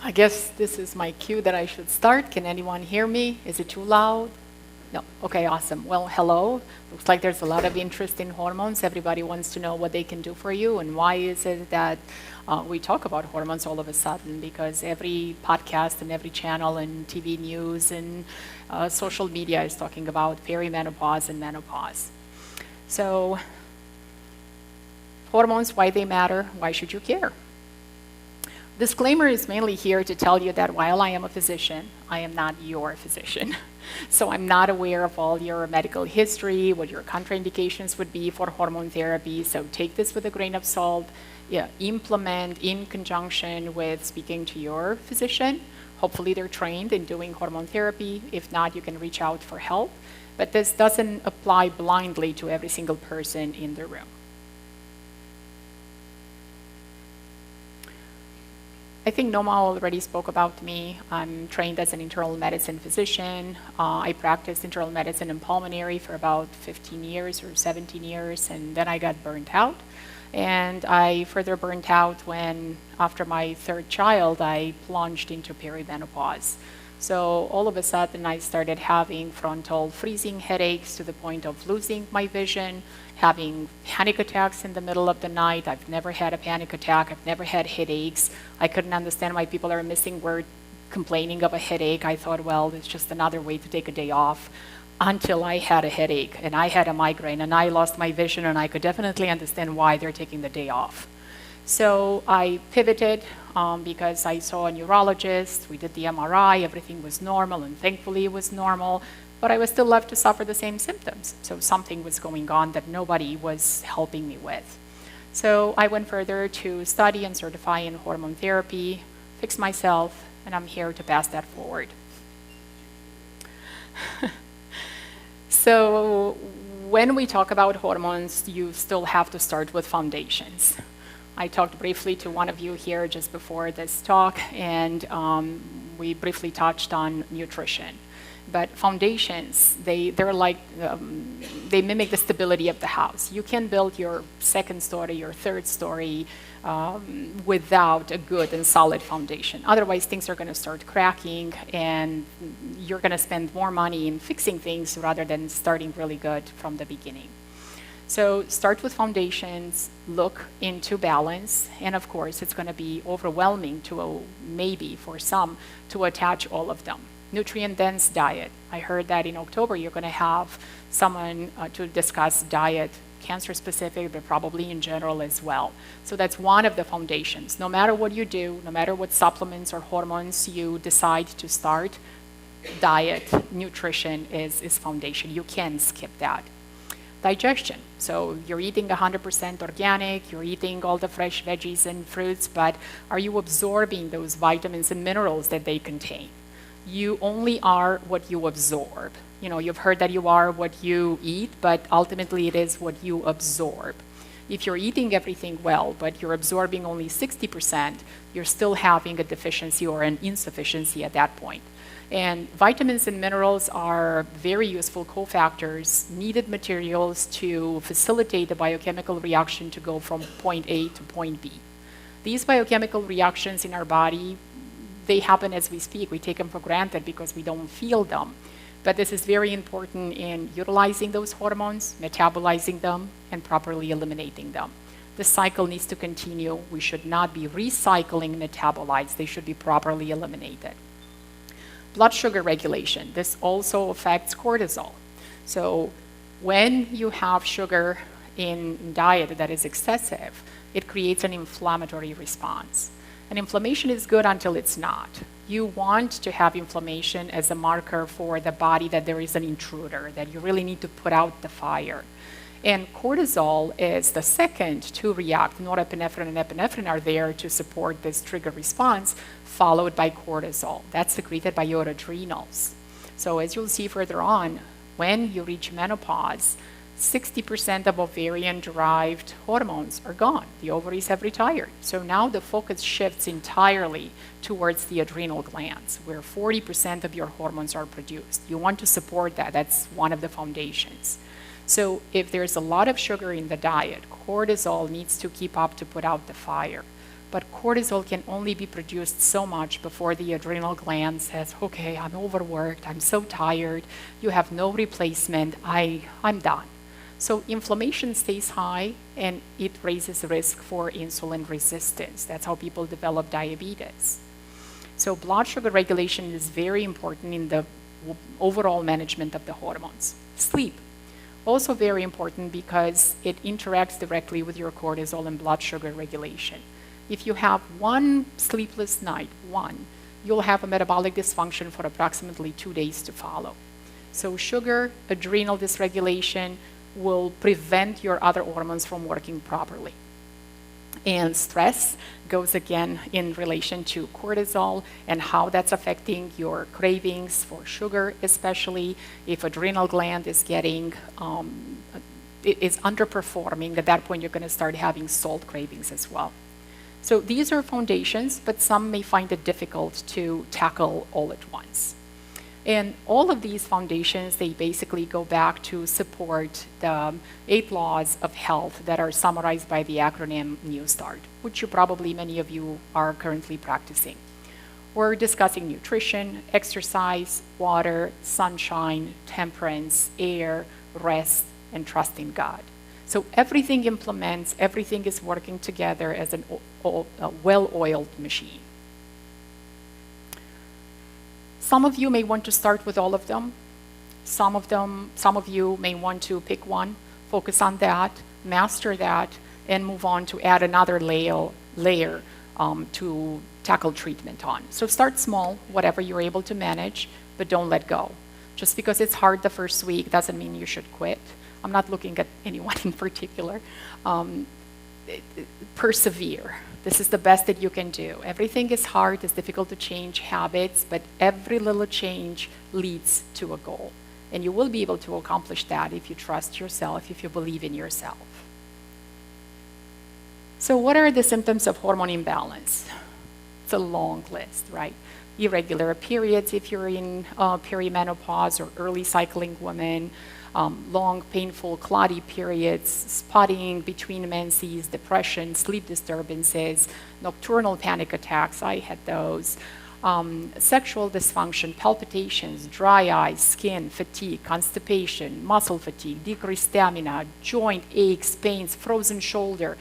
I guess this is my cue that I should start. Can anyone hear me? Is it too loud? No. Okay, awesome. Well, hello. Looks like there's a lot of interest in hormones. Everybody wants to know what they can do for you, and why is it that we talk about hormones all of a sudden? Because every podcast and every channel and TV news and social media is talking about perimenopause and menopause. So, hormones, why they matter, why should you care? Disclaimer is mainly here to tell you that while I am a physician, I am not your physician. So I'm not aware of all your medical history, what your contraindications would be for hormone therapy. So take this with a grain of salt. Yeah, implement in conjunction with speaking to your physician. Hopefully they're trained in doing hormone therapy. If not, you can reach out for help. But this doesn't apply blindly to every single person in the room. I think Noma already spoke about me. I'm trained as an internal medicine physician. I practiced internal medicine and pulmonary for about 15 years or 17 years, and then I got burnt out. And I further burnt out when, after my third child, I plunged into perimenopause. So all of a sudden, I started having frontal freezing headaches to the point of losing my vision, having panic attacks in the middle of the night. I've never had a panic attack. I've never had headaches. I couldn't understand why people are missing word complaining of a headache. I thought, well, it's just another way to take a day off, until I had a headache and I had a migraine and I lost my vision, and I could definitely understand why they're taking the day off. So I pivoted because I saw a neurologist. We did the MRI. Everything was normal, and thankfully it was normal. But I was still left to suffer the same symptoms. So something was going on that nobody was helping me with. So I went further to study and certify in hormone therapy, fix myself, and I'm here to pass that forward. So when we talk about hormones, you still have to start with foundations. I talked briefly to one of you here just before this talk, and we briefly touched on nutrition. But foundations, they're like, they mimic the stability of the house. You can build your second story, your third story without a good and solid foundation. Otherwise, things are going to start cracking, and you're going to spend more money in fixing things rather than starting really good from the beginning. So start with foundations, look into balance, and of course, it's going to be overwhelming to, maybe for some, to attach all of them. Nutrient-dense diet. I heard that in October you're going to have someone to discuss diet, cancer-specific, but probably in general as well. So that's one of the foundations. No matter what you do, no matter what supplements or hormones you decide to start, diet, nutrition is foundation. You can skip that. Digestion. So you're eating 100% organic, you're eating all the fresh veggies and fruits, but are you absorbing those vitamins and minerals that they contain? You only are what you absorb. You know, you've heard that you are what you eat, but ultimately it is what you absorb. If you're eating everything well, but you're absorbing only 60%, you're still having a deficiency or an insufficiency at that point. And vitamins and minerals are very useful cofactors, needed materials to facilitate the biochemical reaction to go from point A to point B. These biochemical reactions in our body, they happen as we speak. We take them for granted because we don't feel them. But this is very important in utilizing those hormones, metabolizing them, and properly eliminating them. The cycle needs to continue. We should not be recycling metabolites. They should be properly eliminated. Blood sugar regulation. This also affects cortisol. So when you have sugar in diet that is excessive, it creates an inflammatory response. And inflammation is good until it's not. You want to have inflammation as a marker for the body that there is an intruder, that you really need to put out the fire. And cortisol is the second to react. Norepinephrine and epinephrine are there to support this trigger response, followed by cortisol. That's secreted by your adrenals. So as you'll see further on, when you reach menopause, 60% of ovarian-derived hormones are gone. The ovaries have retired. So now the focus shifts entirely towards the adrenal glands, where 40% of your hormones are produced. You want to support that. That's one of the foundations. So if there's a lot of sugar in the diet, cortisol needs to keep up to put out the fire. but cortisol can only be produced so much before the adrenal gland says, okay, I'm overworked, I'm so tired, you have no replacement, I'm done. So inflammation stays high, and it raises risk for insulin resistance. That's how people develop diabetes. So blood sugar regulation is very important in the overall management of the hormones. Sleep, also very important because it interacts directly with your cortisol and blood sugar regulation. If you have one sleepless night, you'll have a metabolic dysfunction for approximately 2 days to follow. So sugar, adrenal dysregulation will prevent your other hormones from working properly. And stress goes again in relation to cortisol and how that's affecting your cravings for sugar, especially if adrenal gland is getting, is underperforming. At that point, you're going to start having salt cravings as well. So these are foundations, but some may find it difficult to tackle all at once. And all of these foundations, they basically go back to support the 8 laws of health that are summarized by the acronym New Start, which many of you are currently practicing. We're discussing nutrition, exercise, water, sunshine, temperance, air, rest, and trust in God. So everything implements, everything is working together as a well-oiled machine. Some of you may want to start with all of them. Some of you may want to pick one, focus on that, master that, and move on to add another layer to tackle treatment on. So start small, whatever you're able to manage, but don't let go. Just because it's hard the first week doesn't mean you should quit. I'm not looking at anyone in particular. Persevere. This is the best that you can do. Everything is hard, it's difficult to change habits, but every little change leads to a goal. And you will be able to accomplish that if you trust yourself, if you believe in yourself. So what are the symptoms of hormone imbalance? It's a long list, right? Irregular periods if you're in perimenopause or early cycling women, long, painful, clotty periods, spotting between menses, depression, sleep disturbances, nocturnal panic attacks, I had those, sexual dysfunction, palpitations, dry eyes, skin, fatigue, constipation, muscle fatigue, decreased stamina, joint aches, pains, frozen shoulder,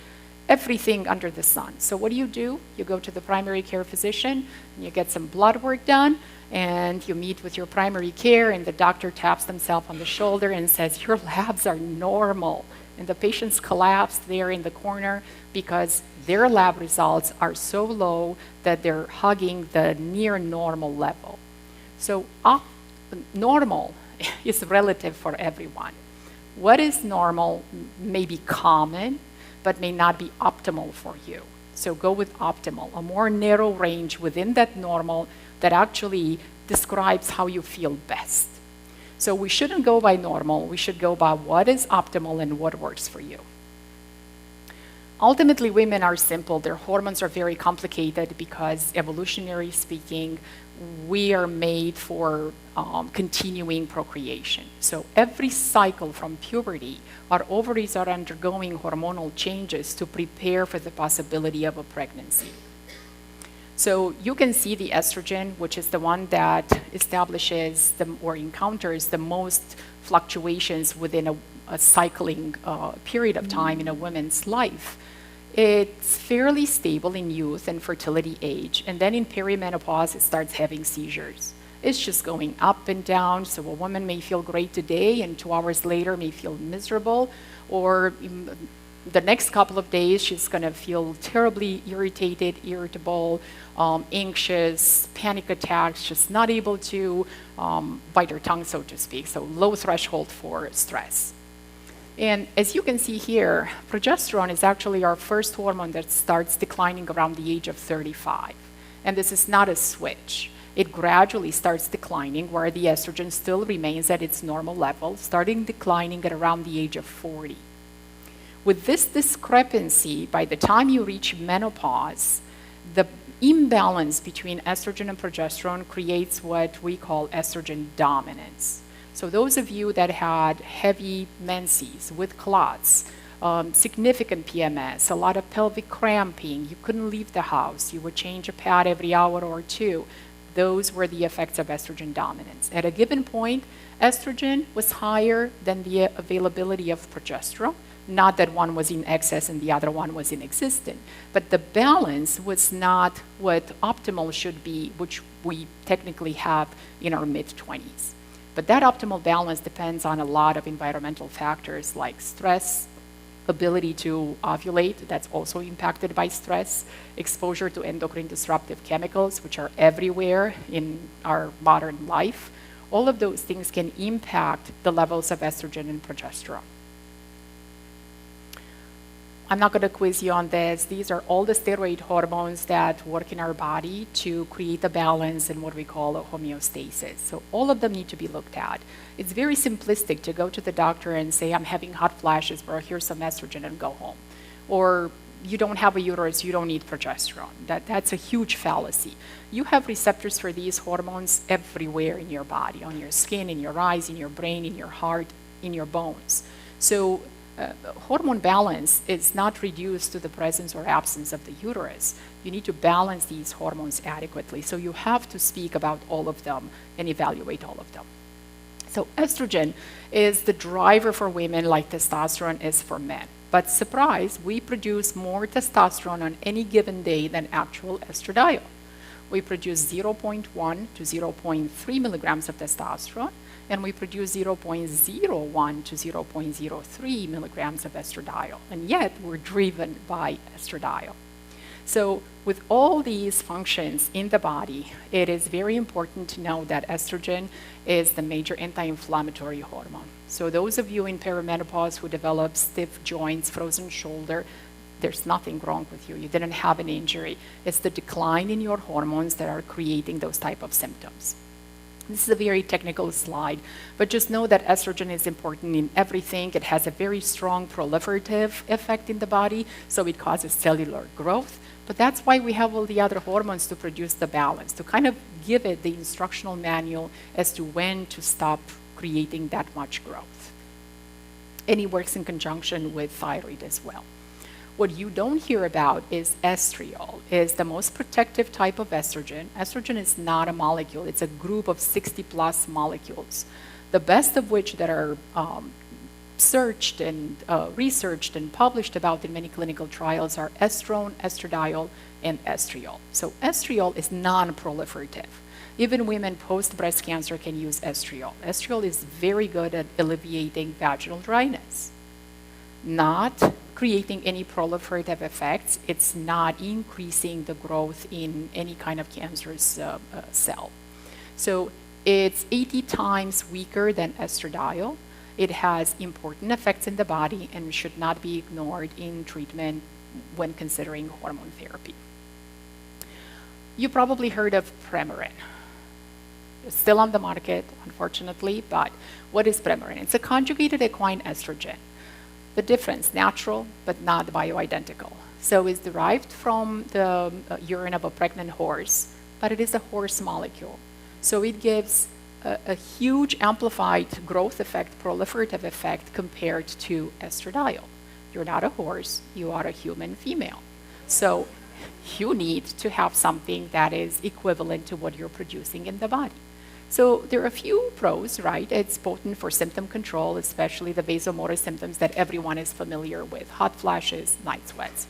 everything under the sun. So what do? You go to the primary care physician, and you get some blood work done, and you meet with your primary care, and the doctor taps themselves on the shoulder and says, your labs are normal. And the patients collapse there in the corner because their lab results are so low that they're hugging the near normal level. So normal is relative for everyone. What is normal may be common, but may not be optimal for you. So go with optimal, a more narrow range within that normal that actually describes how you feel best. So we shouldn't go by normal, we should go by what is optimal and what works for you. Ultimately, women are simple. Their hormones are very complicated because, evolutionary speaking, we are made for continuing procreation. So every cycle from puberty, our ovaries are undergoing hormonal changes to prepare for the possibility of a pregnancy. So you can see the estrogen, which is the one that establishes or encounters the most fluctuations within a cycling period of time in a woman's life. It's fairly stable in youth and fertility age, and then in perimenopause, it starts having seizures. It's just going up and down, so a woman may feel great today and 2 hours later may feel miserable, or the next couple of days she's going to feel terribly irritated, irritable, anxious, panic attacks, just not able to bite her tongue, so to speak, so low threshold for stress. And as you can see here, progesterone is actually our first hormone that starts declining around the age of 35. And this is not a switch. It gradually starts declining where the estrogen still remains at its normal level, starting declining at around the age of 40. With this discrepancy, by the time you reach menopause, the imbalance between estrogen and progesterone creates what we call estrogen dominance. So those of you that had heavy menses with clots, significant PMS, a lot of pelvic cramping, you couldn't leave the house, you would change a pad every hour or two. Those were the effects of estrogen dominance. At a given point, estrogen was higher than the availability of progesterone. Not that one was in excess and the other one was inexistent, but the balance was not what optimal should be, which we technically have in our mid-20s. But that optimal balance depends on a lot of environmental factors like stress, ability to ovulate, that's also impacted by stress, exposure to endocrine disruptive chemicals, which are everywhere in our modern life. All of those things can impact the levels of estrogen and progesterone. I'm not going to quiz you on this. These are all the steroid hormones that work in our body to create a balance in what we call a homeostasis. So all of them need to be looked at. It's very simplistic to go to the doctor and say, I'm having hot flashes, or here's some estrogen and go home. Or you don't have a uterus, you don't need progesterone. That's a huge fallacy. You have receptors for these hormones everywhere in your body, on your skin, in your eyes, in your brain, in your heart, in your bones. So hormone balance is not reduced to the presence or absence of the uterus. You need to balance these hormones adequately. So you have to speak about all of them and evaluate all of them. So estrogen is the driver for women like testosterone is for men. But surprise, we produce more testosterone on any given day than actual estradiol. We produce 0.1 to 0.3 milligrams of testosterone, and we produce 0.01 to 0.03 milligrams of estradiol, and yet we're driven by estradiol. So with all these functions in the body, it is very important to know that estrogen is the major anti-inflammatory hormone. So those of you in perimenopause who develop stiff joints, frozen shoulder, there's nothing wrong with you. You didn't have an injury. It's the decline in your hormones that are creating those type of symptoms. This is a very technical slide, but just know that estrogen is important in everything. It has a very strong proliferative effect in the body, so it causes cellular growth. But that's why we have all the other hormones to produce the balance, to kind of give it the instructional manual as to when to stop creating that much growth. And it works in conjunction with thyroid as well. What you don't hear about is estriol, is the most protective type of estrogen. Estrogen is not a molecule, it's a group of 60 plus molecules, the best of which that are searched and researched and published about in many clinical trials are estrone, estradiol, and estriol. So estriol is non-proliferative. Even women post-breast cancer can use estriol. Estriol is very good at alleviating vaginal dryness, not creating any proliferative effects. It's not increasing the growth in any kind of cancerous cell. So it's 80 times weaker than estradiol. It has important effects in the body and should not be ignored in treatment when considering hormone therapy. You probably heard of Premarin. It's still on the market, unfortunately, but what is Premarin? It's a conjugated equine estrogen. The difference, natural but not bioidentical. So it's derived from the urine of a pregnant horse, but it is a horse molecule. So it gives a huge amplified growth effect, proliferative effect compared to estradiol. You're not a horse, you are a human female. So you need to have something that is equivalent to what you're producing in the body. So there are a few pros, right? It's potent for symptom control, especially the vasomotor symptoms that everyone is familiar with, hot flashes, night sweats.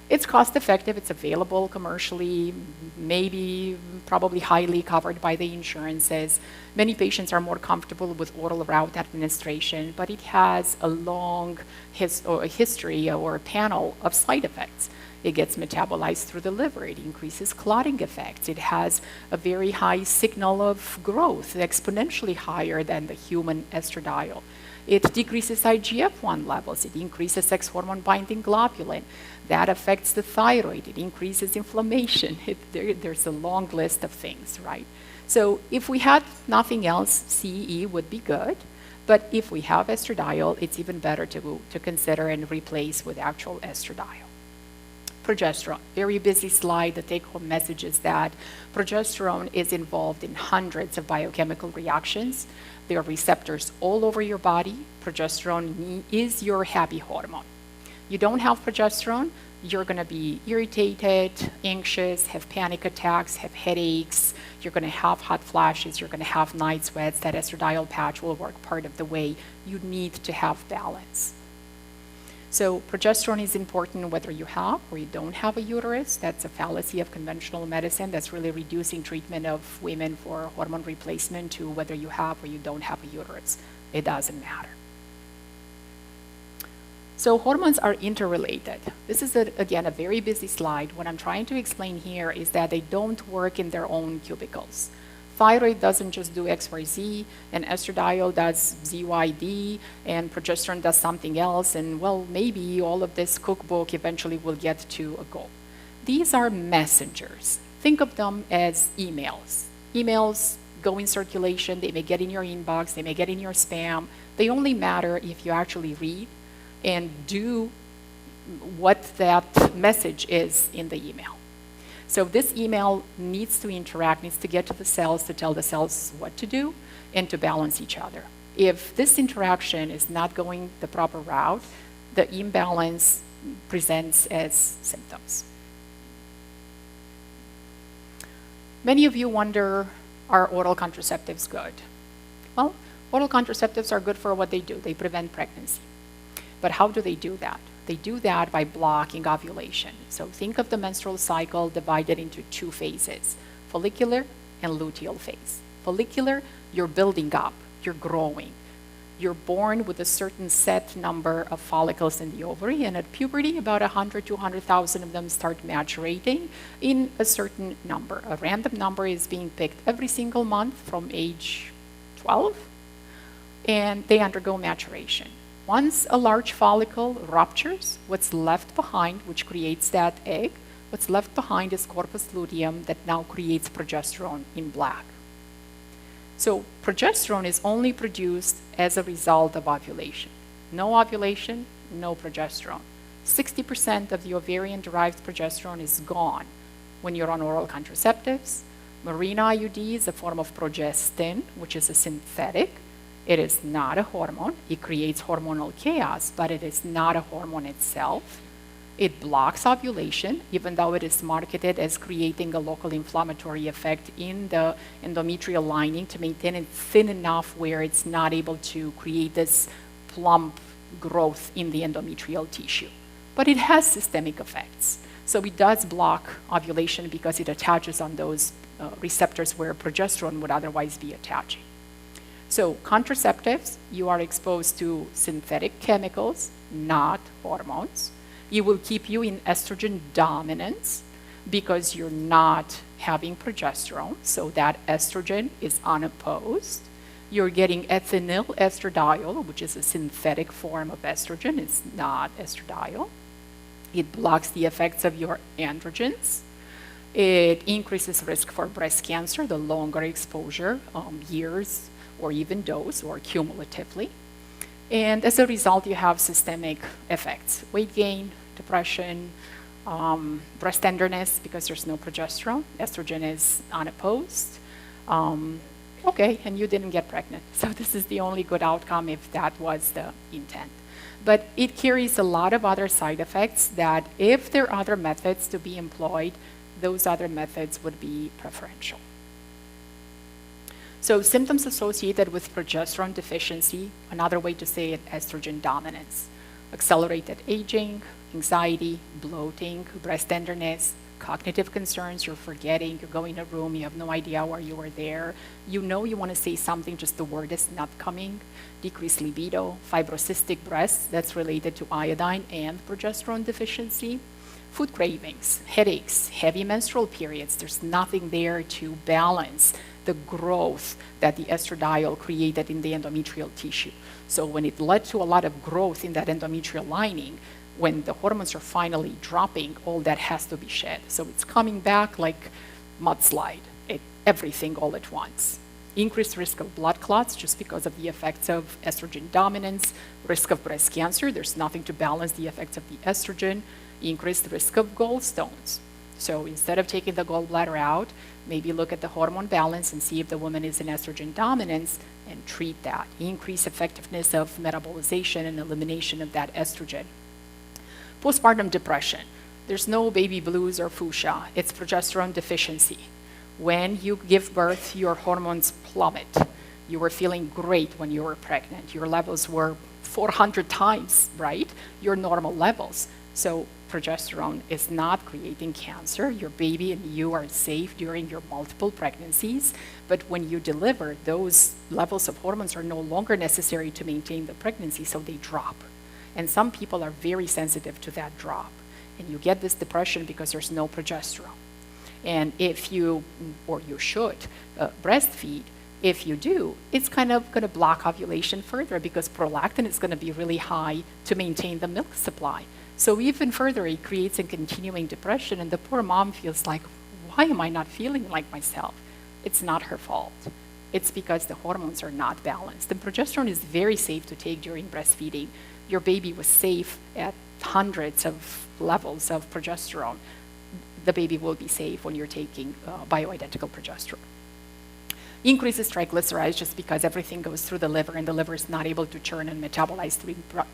It's cost effective, it's available commercially, maybe, probably highly covered by the insurances. Many patients are more comfortable with oral route administration, but it has a long history or a panel of side effects. It gets metabolized through the liver. It increases clotting effects. It has a very high signal of growth, exponentially higher than the human estradiol. It decreases IGF-1 levels. It increases sex hormone binding globulin. That affects the thyroid. It increases inflammation. There's a long list of things, right? So if we had nothing else, CE would be good. But if we have estradiol, it's even better to consider and replace with actual estradiol. Progesterone, very busy slide. The take-home message is that progesterone is involved in hundreds of biochemical reactions. There are receptors all over your body. Progesterone is your happy hormone. You don't have progesterone, you're going to be irritated, anxious, have panic attacks, have headaches, you're going to have hot flashes, you're going to have night sweats. That estradiol patch will work part of the way. You need to have balance. So progesterone is important whether you have or you don't have a uterus. That's a fallacy of conventional medicine that's really reducing treatment of women for hormone replacement to whether you have or you don't have a uterus. It doesn't matter. So hormones are interrelated. This is, again, a very busy slide. What I'm trying to explain here is that they don't work in their own cubicles. Thyroid doesn't just do XYZ, and estradiol does ZYD, and progesterone does something else, and well, maybe all of this cookbook eventually will get to a goal. These are messengers. Think of them as emails. Emails go in circulation, they may get in your inbox, they may get in your spam. They only matter if you actually read and do what that message is in the email. So this email needs to interact, needs to get to the cells to tell the cells what to do and to balance each other. If this interaction is not going the proper route, the imbalance presents as symptoms. Many of you wonder, are oral contraceptives good? Well, oral contraceptives are good for what they do. They prevent pregnancy. But how do they do that? They do that by blocking ovulation. So think of the menstrual cycle divided into two phases, follicular and luteal phase. Follicular, you're building up, you're growing. You're born with a certain set number of follicles in the ovary, and at puberty, about 100, 200,000 of them start maturating in a certain number. A random number is being picked every single month from age 12, and they undergo maturation. Once a large follicle ruptures, what's left behind, which creates that egg, what's left behind is corpus luteum that now creates progesterone in black. So progesterone is only produced as a result of ovulation. No ovulation, no progesterone. 60% of the ovarian-derived progesterone is gone when you're on oral contraceptives. Mirena IUD is a form of progestin, which is a synthetic. It is not a hormone. It creates hormonal chaos, but it is not a hormone itself. It blocks ovulation, even though it is marketed as creating a local inflammatory effect in the endometrial lining to maintain it thin enough where it's not able to create this plump growth in the endometrial tissue. But it has systemic effects. So it does block ovulation because it attaches on those receptors where progesterone would otherwise be attaching. So contraceptives, you are exposed to synthetic chemicals, not hormones. It will keep you in estrogen dominance because you're not having progesterone, so that estrogen is unopposed. You're getting ethinyl estradiol, which is a synthetic form of estrogen. It's not estradiol. It blocks the effects of your androgens. It increases risk for breast cancer, the longer exposure, years, or even dose, or cumulatively. And as a result, you have systemic effects. Weight gain, depression, breast tenderness because there's no progesterone. Estrogen is unopposed. Okay, and you didn't get pregnant. So this is the only good outcome if that was the intent. But it carries a lot of other side effects that if there are other methods to be employed, those other methods would be preferential. So symptoms associated with progesterone deficiency, another way to say it, estrogen dominance, accelerated aging, anxiety, bloating, breast tenderness, cognitive concerns, you're forgetting, you're going in a room, you have no idea why you were there, you know you want to say something, just the word is not coming, decreased libido, fibrocystic breasts, that's related to iodine and progesterone deficiency, food cravings, headaches, heavy menstrual periods, there's nothing there to balance the growth that the estradiol created in the endometrial tissue. So when it led to a lot of growth in that endometrial lining, when the hormones are finally dropping, all that has to be shed. So it's coming back like mudslide, everything all at once. Increased risk of blood clots just because of the effects of estrogen dominance, risk of breast cancer, there's nothing to balance the effects of the estrogen, increased risk of gallstones. So instead of taking the gallbladder out, maybe look at the hormone balance and see if the woman is in estrogen dominance and treat that. Increase effectiveness of metabolization and elimination of that estrogen. Postpartum depression. There's no baby blues or fuchsia. It's progesterone deficiency. When you give birth, your hormones plummet. You were feeling great when you were pregnant. Your levels were 400 times, right? Your normal levels. So progesterone is not creating cancer. Your baby and you are safe during your multiple pregnancies. But when you deliver, those levels of hormones are no longer necessary to maintain the pregnancy, so they drop. And some people are very sensitive to that drop. And you get this depression because there's no progesterone. And if you, or you should, breastfeed, if you do, it's kind of going to block ovulation further because prolactin is going to be really high to maintain the milk supply. So even further, it creates a continuing depression, and the poor mom feels like, why am I not feeling like myself? It's not her fault. It's because the hormones are not balanced. And progesterone is very safe to take during breastfeeding. Your baby was safe at hundreds of levels of progesterone. The baby will be safe when you're taking bioidentical progesterone. Increases triglycerides just because everything goes through the liver and the liver is not able to churn and metabolize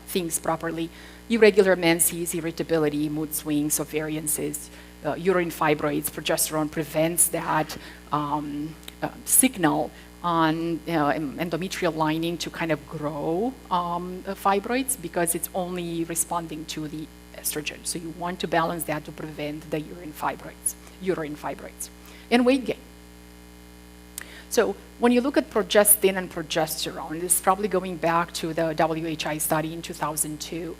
things properly. Irregular menses, irritability, mood swings, ovarian cysts, uterine fibroids. Progesterone prevents that signal on endometrial lining to kind of grow fibroids because it's only responding to the estrogen. So you want to balance that to prevent the uterine fibroids. And weight gain. So when you look at progestin and progesterone, this is probably going back to the WHI study in 2002.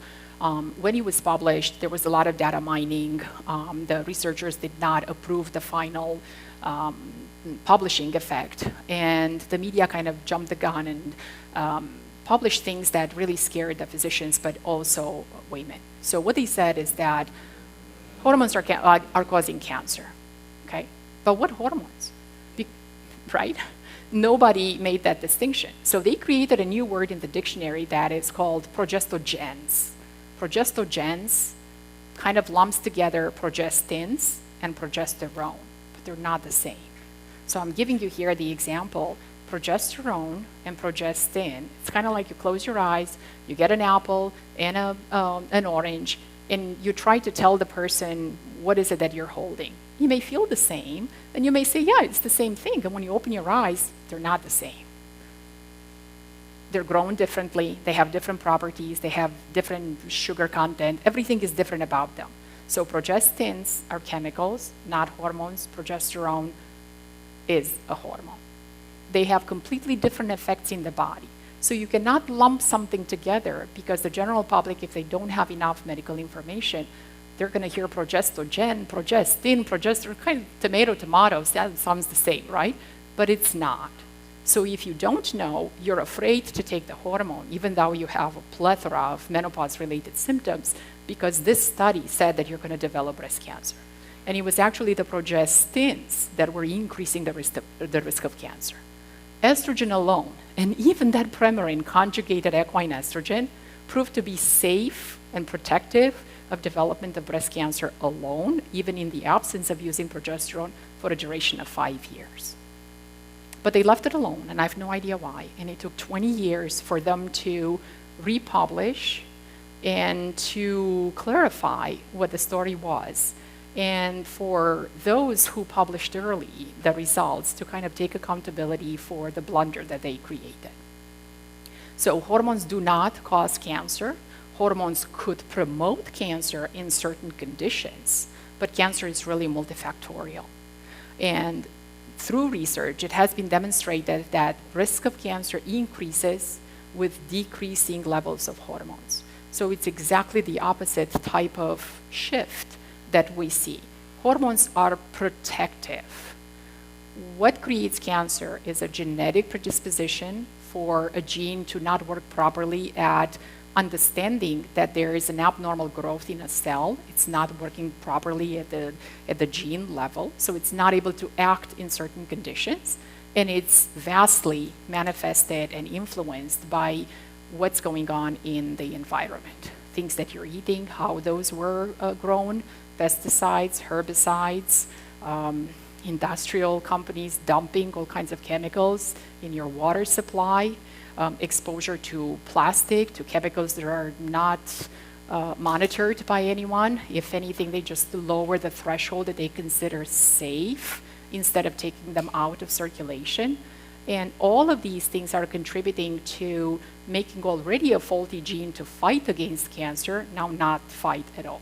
When it was published, there was a lot of data mining. The researchers did not approve the final publishing effect, and the media kind of jumped the gun and published things that really scared the physicians, but also women. So what they said is that hormones are causing cancer, okay? But what hormones? Right? Nobody made that distinction. So they created a new word in the dictionary that is called progestogens. Progestogens kind of lumps together progestins and progesterone, but they're not the same. So I'm giving you here the example, progesterone and progestin. It's kind of like you close your eyes, you get an apple and an orange, and you try to tell the person what is it that you're holding. You may feel the same, and you may say, yeah, it's the same thing. And when you open your eyes, they're not the same. They're grown differently. They have different properties. They have different sugar content. Everything is different about them. So progestins are chemicals, not hormones. Progesterone is a hormone. They have completely different effects in the body. So you cannot lump something together because the general public, if they don't have enough medical information, they're going to hear progestogen, progestin, progesterone, kind of tomatoes, that sounds the same, right? But it's not. So if you don't know, you're afraid to take the hormone, even though you have a plethora of menopause-related symptoms, because this study said that you're going to develop breast cancer. And it was actually the progestins that were increasing the risk of cancer. Estrogen alone, and even that Premarin conjugated equine estrogen, proved to be safe and protective of development of breast cancer alone, even in the absence of using progesterone for a duration of 5 years. But they left it alone, and I have no idea why. And it took 20 years for them to republish and to clarify what the story was. And for those who published early the results to kind of take accountability for the blunder that they created. So hormones do not cause cancer. Hormones could promote cancer in certain conditions, but cancer is really multifactorial. And through research, it has been demonstrated that risk of cancer increases with decreasing levels of hormones. So it's exactly the opposite type of shift that we see. Hormones are protective. What creates cancer is a genetic predisposition for a gene to not work properly at understanding that there is an abnormal growth in a cell. It's not working properly at the gene level, so it's not able to act in certain conditions, and it's vastly manifested and influenced by what's going on in the environment. Things that you're eating, how those were grown, pesticides, herbicides, industrial companies dumping all kinds of chemicals in your water supply, exposure to plastic, to chemicals that are not monitored by anyone. If anything, they just lower the threshold that they consider safe instead of taking them out of circulation. And all of these things are contributing to making already a faulty gene to fight against cancer now not fight at all.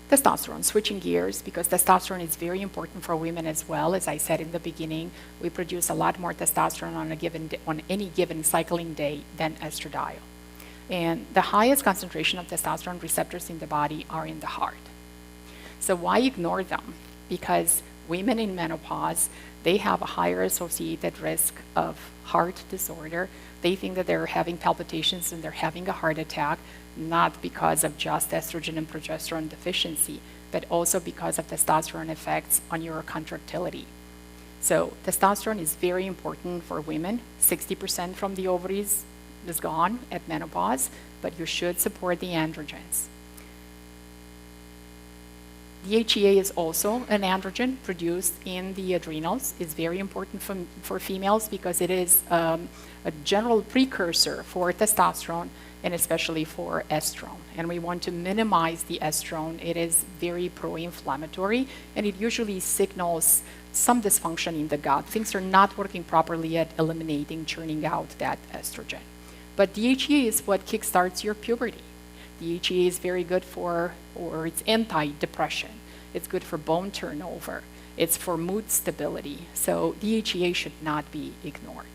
Testosterone, switching gears, because testosterone is very important for women as well. As I said in the beginning, we produce a lot more testosterone on any given cycling day than estradiol. And the highest concentration of testosterone receptors in the body are in the heart. So why ignore them? Because women in menopause, they have a higher associated risk of heart disorder. They think that they're having palpitations and they're having a heart attack, not because of just estrogen and progesterone deficiency, but also because of testosterone effects on your contractility. So testosterone is very important for women. 60% from the ovaries is gone at menopause, but you should support the androgens. DHEA is also an androgen produced in the adrenals. It's very important for females because it is a general precursor for testosterone and especially for estrone. And we want to minimize the estrone. It is very pro-inflammatory and it usually signals some dysfunction in the gut. Things are not working properly at eliminating, churning out that estrogen. But DHEA is what kickstarts your puberty. DHEA is very good or it's anti-depression. It's good for bone turnover. It's for mood stability. So DHEA should not be ignored.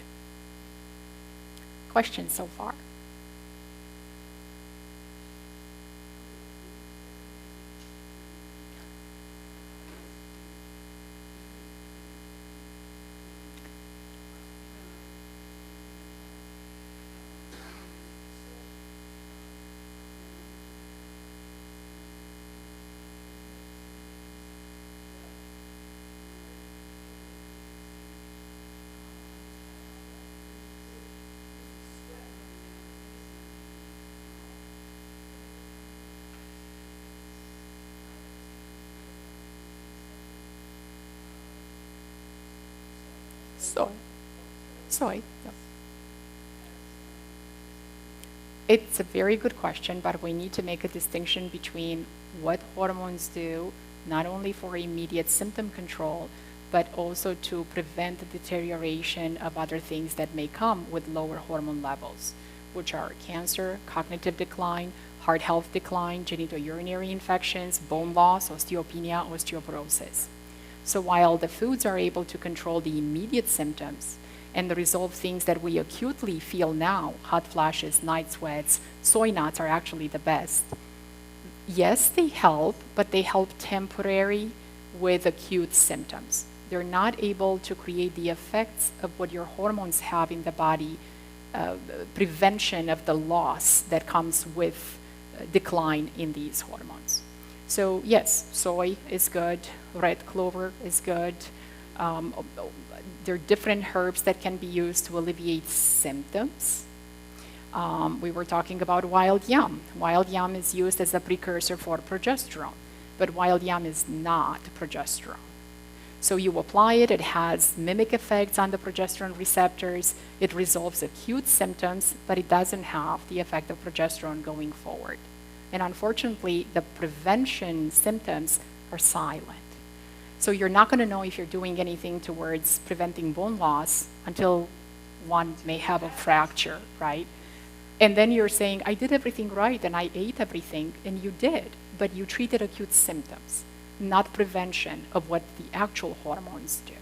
Questions so far? Soy. No. It's a very good question, but we need to make a distinction between what hormones do, not only for immediate symptom control, but also to prevent the deterioration of other things that may come with lower hormone levels, which are cancer, cognitive decline, heart health decline, genitourinary infections, bone loss, osteopenia, osteoporosis. So while the foods are able to control the immediate symptoms and resolve things that we acutely feel now, hot flashes, night sweats, soy nuts are actually the best. Yes, they help, but they help temporary with acute symptoms. They're not able to create the effects of what your hormones have in the body, prevention of the loss that comes with decline in these hormones. So yes, soy is good, red clover is good. There are different herbs that can be used to alleviate symptoms. We were talking about wild yam. Wild yam is used as a precursor for progesterone, but wild yam is not progesterone. So you apply it, it has mimic effects on the progesterone receptors, it resolves acute symptoms, but it doesn't have the effect of progesterone going forward. And unfortunately, the prevention symptoms are silent. So you're not going to know if you're doing anything towards preventing bone loss until one may have a fracture, right? And then you're saying, I did everything right and I ate everything, and you did, but you treated acute symptoms, not prevention of what the actual hormones do.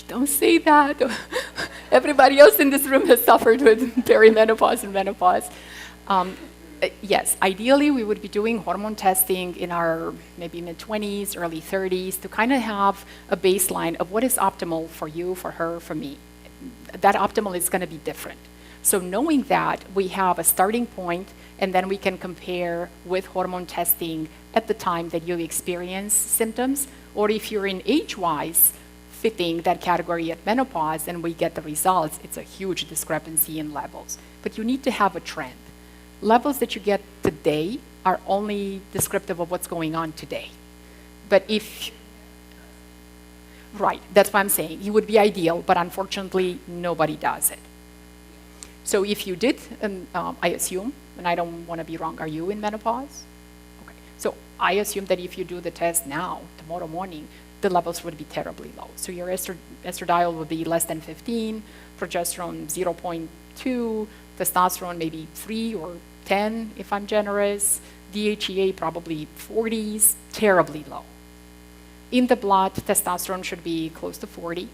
Don't say that. Everybody else in this room has suffered with perimenopause and menopause. Yes, ideally we would be doing hormone testing in our maybe mid-20s, early 30s to kind of have a baseline of what is optimal for you, for her, for me. That optimal is going to be different. So knowing that, we have a starting point, and then we can compare with hormone testing at the time that you experience symptoms, or if you're in age-wise, fitting that category at menopause and we get the results, it's a huge discrepancy in levels. But you need to have a trend. Levels that you get today are only descriptive of what's going on today. But if, right, that's what I'm saying. It would be ideal, but unfortunately, nobody does it. So if you did, I assume, and I don't want to be wrong, are you in menopause? Okay. So I assume that if you do the test now, tomorrow morning, the levels would be terribly low. So your estradiol would be less than 15, progesterone 0.2, testosterone maybe 3 or 10 if I'm generous, DHEA probably 40s, terribly low. In the blood, testosterone should be close to 40.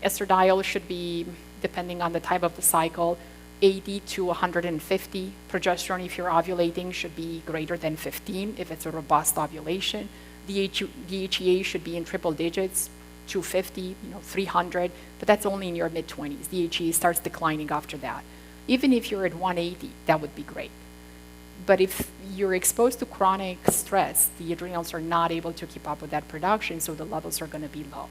Estradiol should be, depending on the type of the cycle, 80 to 150. Progesterone, if you're ovulating, should be greater than 15 if it's a robust ovulation. DHEA should be in triple digits, 250, 300, but that's only in your mid-20s. DHEA starts declining after that. Even if you're at 180, that would be great. But if you're exposed to chronic stress, the adrenals are not able to keep up with that production, so the levels are going to be low.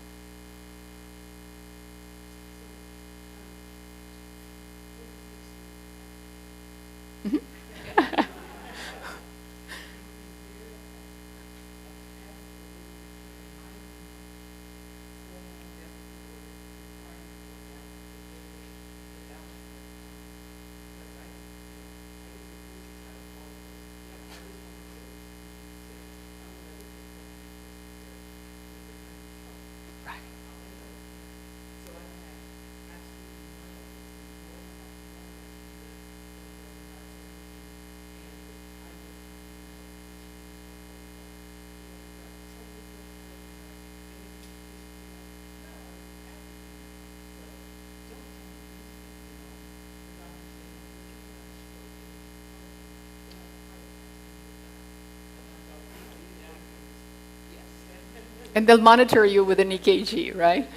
And they'll monitor you with an EKG, right?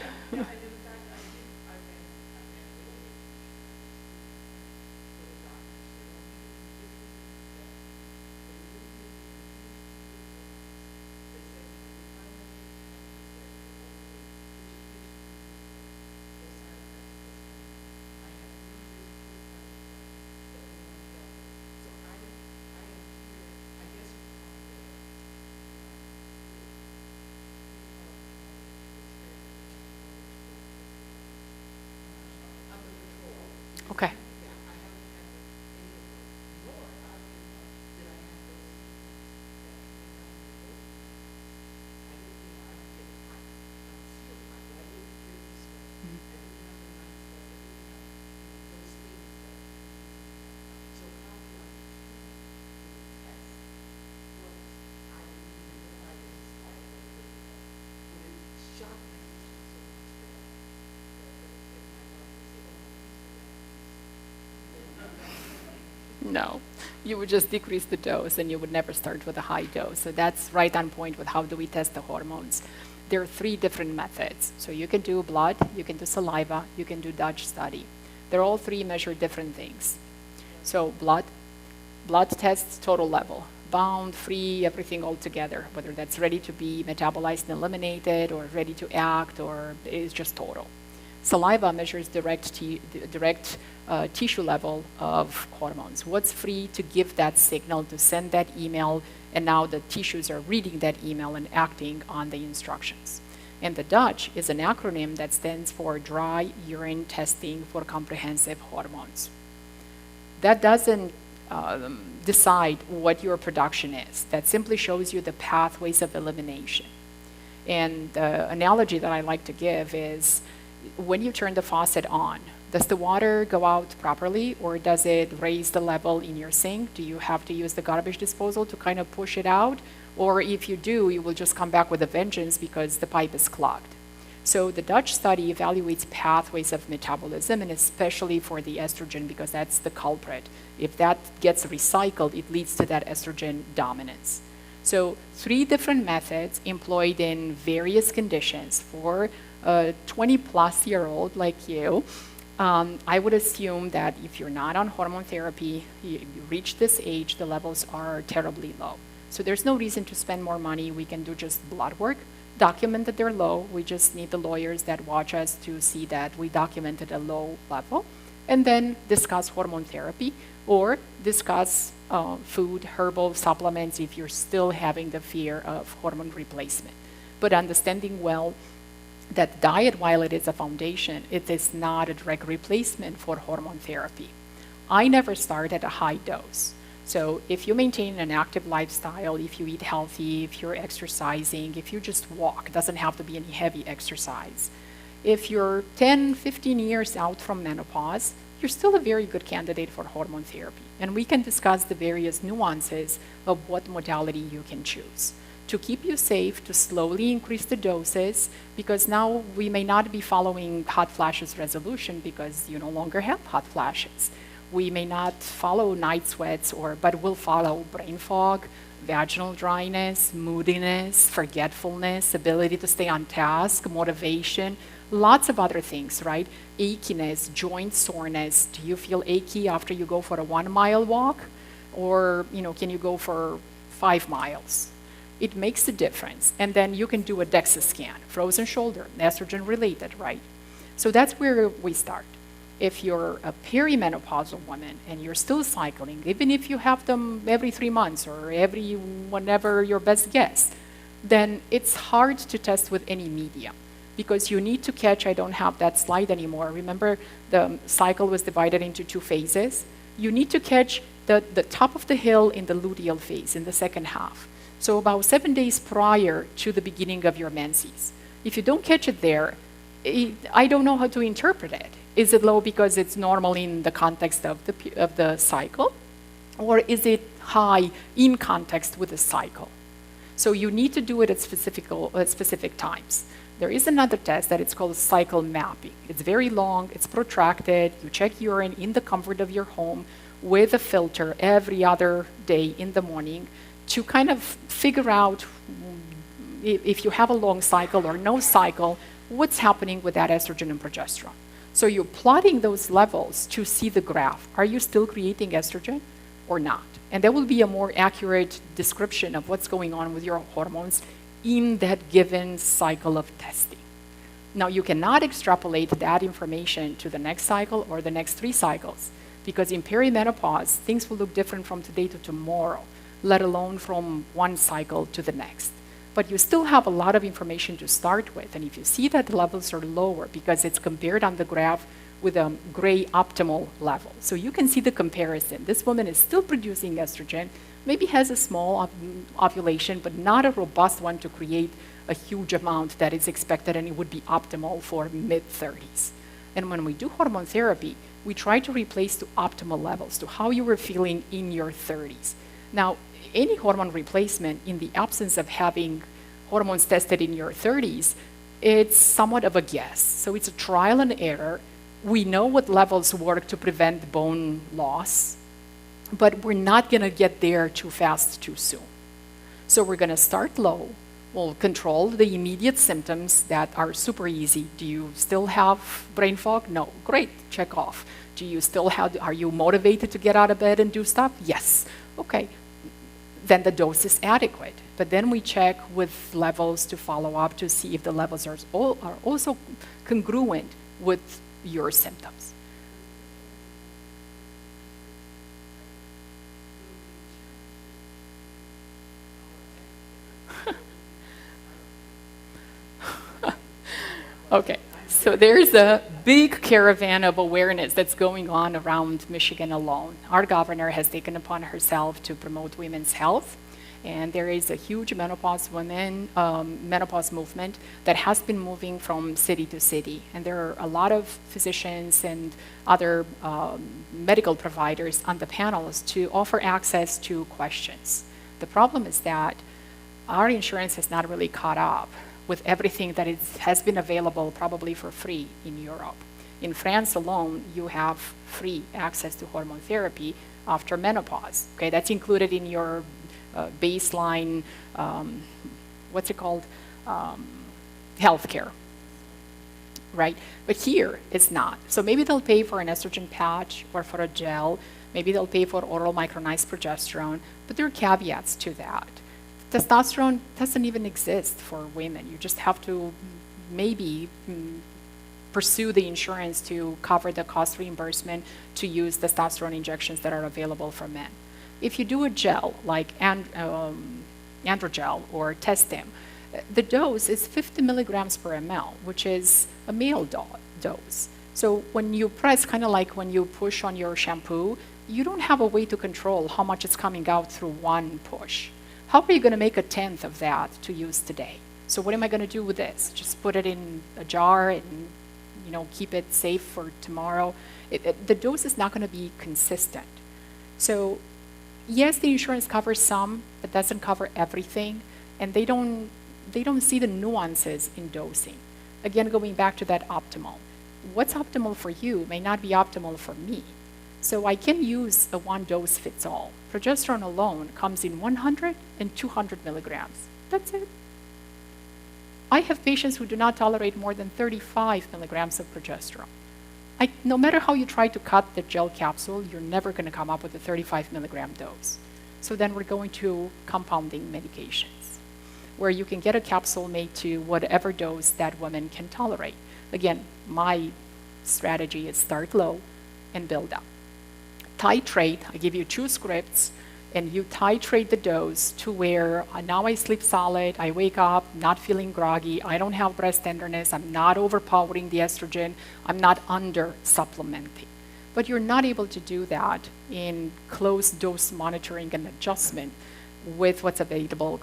Okay. No, you would just decrease the dose and you would never start with a high dose. So that's right on point with how do we test the hormones. There are 3 different methods. So you can do blood, you can do saliva, you can do Dutch study. They're all 3 measure different things. So blood tests total level, bound, free, everything all together, whether that's ready to be metabolized and eliminated or ready to act or is just total. Saliva measures direct tissue level of hormones. What's free to give that signal, to send that email, and now the tissues are reading that email and acting on the instructions. And the Dutch is an acronym that stands for Dry Urine Testing for Comprehensive Hormones. That doesn't decide what your production is. That simply shows you the pathways of elimination. And the analogy that I like to give is when you turn the faucet on, does the water go out properly or does it raise the level in your sink? Do you have to use the garbage disposal to kind of push it out? Or if you do, you will just come back with a vengeance because the pipe is clogged. So the Dutch study evaluates pathways of metabolism, and especially for the estrogen because that's the culprit. If that gets recycled, it leads to that estrogen dominance. So 3 different methods employed in various conditions for a 20-plus-year-old like you. I would assume that if you're not on hormone therapy, you reach this age, the levels are terribly low. So there's no reason to spend more money. We can do just blood work, document that they're low. We just need the lawyers that watch us to see that we documented a low level. and then discuss hormone therapy or discuss food, herbal supplements if you're still having the fear of hormone replacement. But understanding well that diet, while it is a foundation, it is not a direct replacement for hormone therapy. I never start at a high dose. So if you maintain an active lifestyle, if you eat healthy, if you're exercising, if you just walk, doesn't have to be any heavy exercise. If you're 10, 15 years out from menopause, you're still a very good candidate for hormone therapy. And we can discuss the various nuances of what modality you can choose. To keep you safe, to slowly increase the doses, because now we may not be following hot flashes resolution because you no longer have hot flashes. We may not follow night sweats, but we'll follow brain fog, vaginal dryness, moodiness, forgetfulness, ability to stay on task, motivation, lots of other things, right? Achiness, joint soreness. Do you feel achy after you go for a 1 mile walk? Or, can you go for 5 miles? It makes a difference. And then you can do a DEXA scan, frozen shoulder, estrogen related, right? So that's where we start. If you're a perimenopausal woman and you're still cycling, even if you have them every 3 months or whenever your best guess, then it's hard to test with any medium because you need to catch, I don't have that slide anymore. Remember the cycle was divided into 2 phases? You need to catch the top of the hill in the luteal phase in the second half. So about 7 days prior to the beginning of your menses. If you don't catch it there, I don't know how to interpret it. Is it low because it's normal in the context of the cycle? Or is it high in context with the cycle? So you need to do it at specific times. There is another test that it's called cycle mapping. It's very long, it's protracted. You check urine in the comfort of your home with a filter every other day in the morning to kind of figure out if you have a long cycle or no cycle, what's happening with that estrogen and progesterone. So you're plotting those levels to see the graph. Are you still creating estrogen or not? And that will be a more accurate description of what's going on with your hormones in that given cycle of testing. Now, you cannot extrapolate that information to the next cycle or the next 3 cycles, because in perimenopause, things will look different from today to tomorrow, let alone from one cycle to the next. But you still have a lot of information to start with. And if you see that the levels are lower because it's compared on the graph with a gray optimal level. So you can see the comparison. This woman is still producing estrogen, maybe has a small ovulation, but not a robust one to create a huge amount that is expected and it would be optimal for mid-30s. And when we do hormone therapy, we try to replace to optimal levels, to how you were feeling in your 30s. Now, any hormone replacement in the absence of having hormones tested in your 30s, it's somewhat of a guess. So it's a trial and error. We know what levels work to prevent bone loss, but we're not going to get there too fast, too soon. So we're going to start low. We'll control the immediate symptoms that are super easy. Do you still have brain fog? No. Great. Check off. Are you motivated to get out of bed and do stuff? Yes. Okay. Then the dose is adequate. But then we check with levels to follow up to see if the levels are also congruent with your symptoms. Okay, so there's a big caravan of awareness that's going on around Michigan alone. Our governor has taken upon herself to promote women's health, and there is a huge menopause movement that has been moving from city to city. And there are a lot of physicians and other medical providers on the panels to offer access to questions. The problem is that our insurance has not really caught up with everything that has been available probably for free in Europe. In France alone, you have free access to hormone therapy after menopause. Okay, that's included in your baseline, healthcare, right? But here, it's not. So maybe they'll pay for an estrogen patch or for a gel. Maybe they'll pay for oral micronized progesterone, but there are caveats to that. Testosterone doesn't even exist for women. You just have to maybe pursue the insurance to cover the cost reimbursement to use testosterone injections that are available for men. If you do a gel like androgel or Testim, the dose is 50 milligrams per ml, which is a male dose. So when you press, kind of like when you push on your shampoo, you don't have a way to control how much is coming out through one push. How are you going to make a tenth of that to use today? So what am I going to do with this? Just put it in a jar and keep it safe for tomorrow? The dose is not going to be consistent. So yes, the insurance covers some, but doesn't cover everything, and they don't see the nuances in dosing. Again, going back to that optimal. What's optimal for you may not be optimal for me. So I can use a one dose fits all. Progesterone alone comes in 100 and 200 milligrams. That's it. I have patients who do not tolerate more than 35 milligrams of progesterone. No matter how you try to cut the gel capsule, you're never going to come up with a 35 milligram dose. So then we're going to compounding medications, where you can get a capsule made to whatever dose that woman can tolerate. Again, my strategy is start low and build up. Titrate, I give you 2 scripts, and you titrate the dose to where now I sleep solid, I wake up not feeling groggy, I don't have breast tenderness, I'm not overpowering the estrogen, I'm not under supplementing. But you're not able to do that in close dose monitoring and adjustment with what's available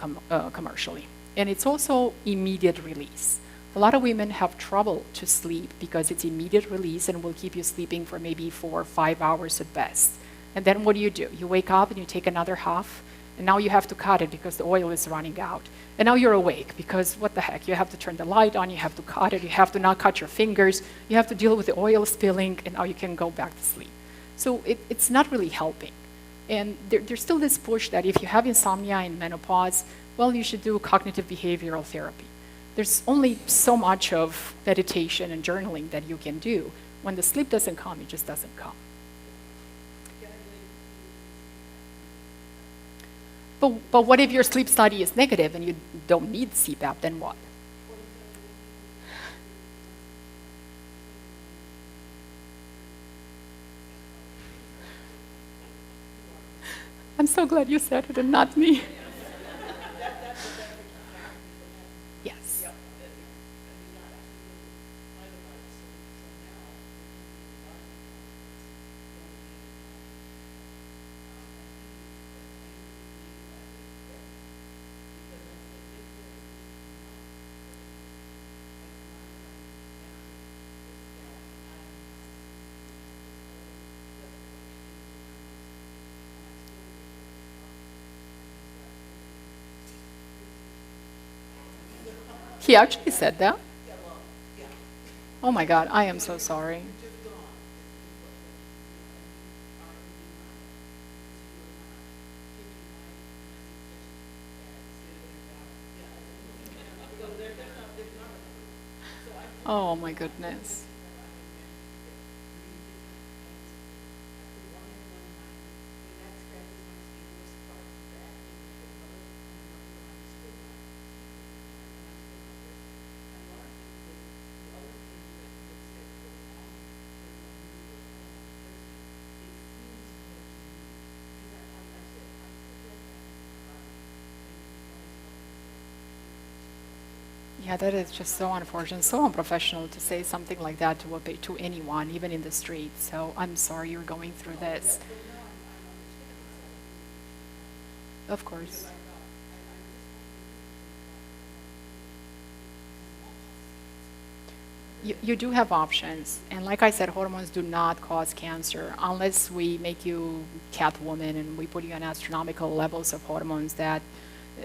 commercially. And it's also immediate release. A lot of women have trouble to sleep because it's immediate release and will keep you sleeping for maybe 4 or 5 hours at best. And then what do? You wake up and you take another half, and now you have to cut it because the oil is running out. And now you're awake because what the heck, you have to turn the light on, you have to cut it, you have to not cut your fingers, you have to deal with the oil spilling, and now you can go back to sleep. So it's not really helping. And there's still this push that if you have insomnia in menopause, well, you should do cognitive behavioral therapy. There's only so much of meditation and journaling that you can do. When the sleep doesn't come, it just doesn't come. But what if your sleep study is negative and you don't need CPAP, then what? I'm so glad you said it and not me. Yes. He actually said that? Oh my God, I am so sorry. Oh my goodness. Yeah, that is just so unfortunate, so unprofessional to say something like that to anyone, even in the street. So I'm sorry you're going through this. Of course. You do have options. And like I said, hormones do not cause cancer unless we make you Catwoman and we put you on astronomical levels of hormones that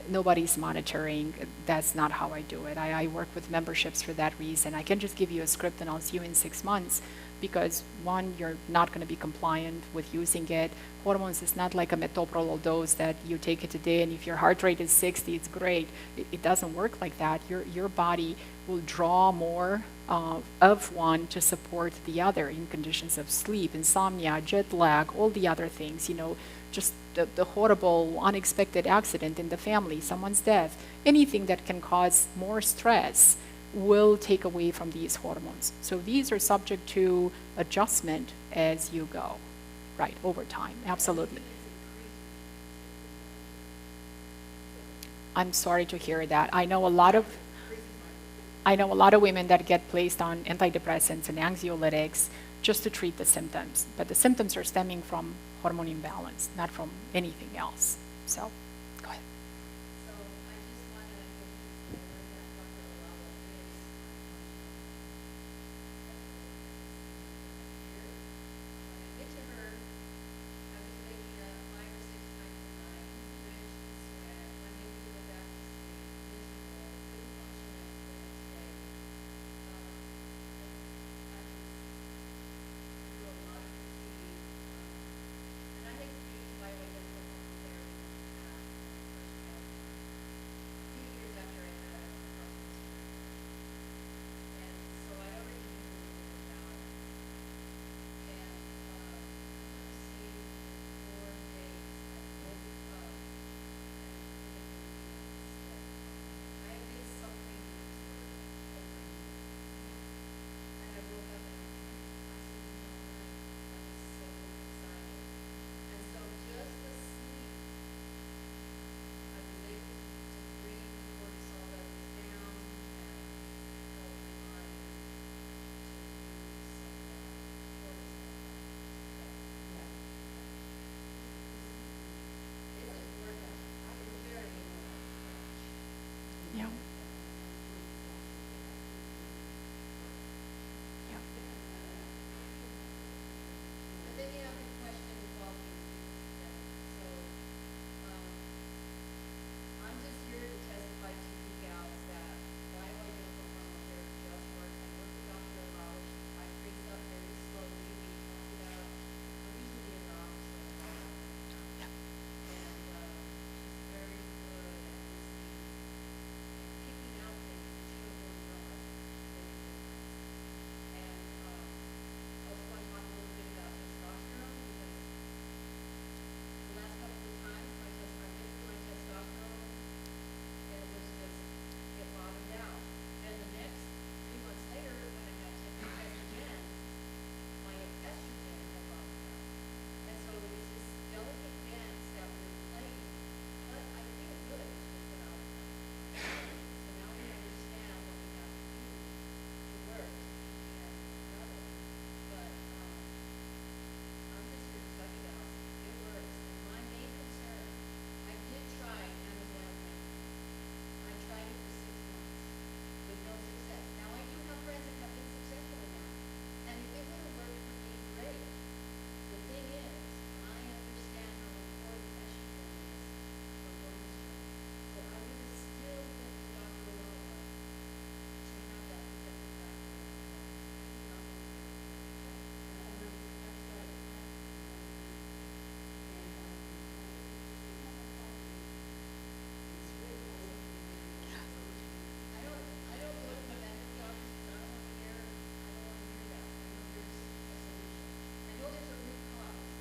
nobody's monitoring. That's not how I do it. I work with memberships for that reason. I can just give you a script and I'll see you in 6 months because one, you're not going to be compliant with using it. Hormones is not like a metoprolol dose that you take it today and if your heart rate is 60, it's great. It doesn't work like that. Your body will draw more of one to support the other in conditions of sleep, insomnia, jet lag, all the other things, just the horrible, unexpected accident in the family, someone's death, anything that can cause more stress will take away from these hormones. So these are subject to adjustment as you go, right, over time, absolutely. I'm sorry to hear that. I know a lot of women that get placed on antidepressants and anxiolytics just to treat the symptoms, but the symptoms are stemming from hormone imbalance, not from anything else. So, go ahead. So I just want to give you a flavor that Dr. Alawa is here. When I get to her, I was waking up 5 or 6 times a night, drenched in sweat, unable to go back to sleep, miserable, couldn't function the next day. I just through a lot of fatigue. And I had used, by the way, dental hormone therapy in the past when I first had a few years after I had a Parkinson's surgery. And so I already knew a little bit about it. And let's see, in 4 days, I woke up and I did something that was sort of open. And I woke up and I said, no, I was so excited. And so just the sleep, I was able to breathe the cortisol levels down and help my body to use some of that cortisol that isn't working. It's very Yeah. Yeah. But then you have to question the quality of sleep today. So I'm just here to testify to you gals that bioidentical hormone therapy does work. I work with Dr. Alawa. She titrates up very slowly. We talk it out. I'm usually in the office with her. Yeah. And she's very good at listening and picking out things that you don't really realize make a difference. And I also want to talk a little bit about testosterone because the last couple of times I went through my testosterone and it was just, it bottomed out. And the next 3 months later, when I had taken estrogen, my estrogen had bottomed out. And so it was this delicate dance that we were playing. But I feel good is what I was saying. So now we understand what we have to do to work and travel. But I'm just here to tell you guys, it works. And my main concern, I did try amivantamine. I tried it for 6 months with no success. Now I do have friends that have been successful in that. And if it would have worked for me, great. The thing is, I understand how important estrogen is for hormone strength. So I would have still went to Dr. Alawa to have that protective factor in my body. I do not want to get I don't go to preventive doctors because I don't want to hear that. I know there's a solution. I know there's a root cause,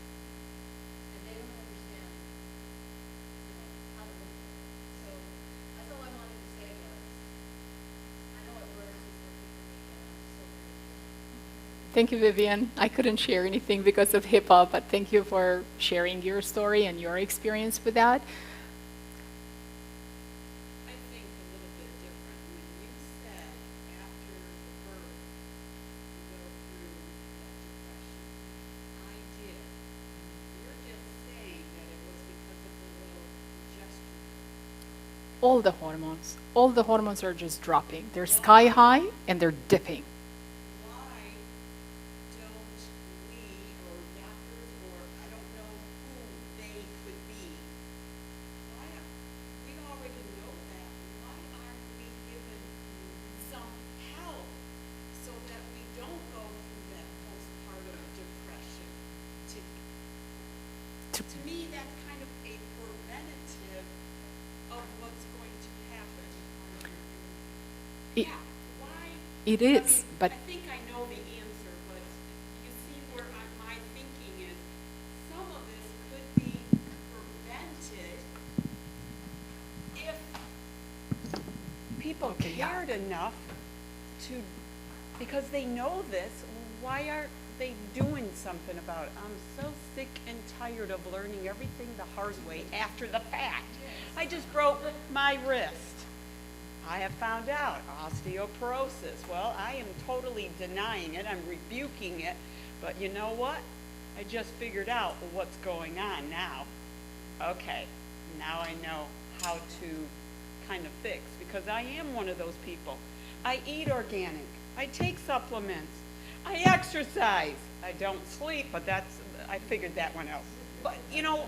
and they don't understand, how to look for it. So that's all I wanted to say, guys. I know it works, it's working for me, and I'm so grateful. Thank you, Vivian. I couldn't share anything because of HIPAA, but thank you for sharing your story and your experience with that. I think a little bit different. When you said after the birth you go through that depression, I did. You're just saying that it was because of the little progesterone. All the hormones are just dropping. They're sky high and they're dipping. Why don't we or doctors or I don't know who they could be? Why we already know that. Why aren't we given some help so that we don't go through that postpartum depression? To me, that's kind of a preventative of what's going to happen. It- Yeah, why? It is, but I think I know the answer, but you see where my thinking is, some of this could be prevented if people Okay, yeah. cared enough to, because they know this, why aren't they doing something about it? I'm so sick and tired of learning everything the hard way after the fact. I just broke my wrist. I have found out osteoporosis. Well, I am totally denying it. I'm rebuking it. But you know what? I just figured out what's going on now. Okay, now I know how to kind of fix, because I am one of those people. I eat organic. I take supplements. I exercise. I don't sleep, but I figured that one out. But, you know,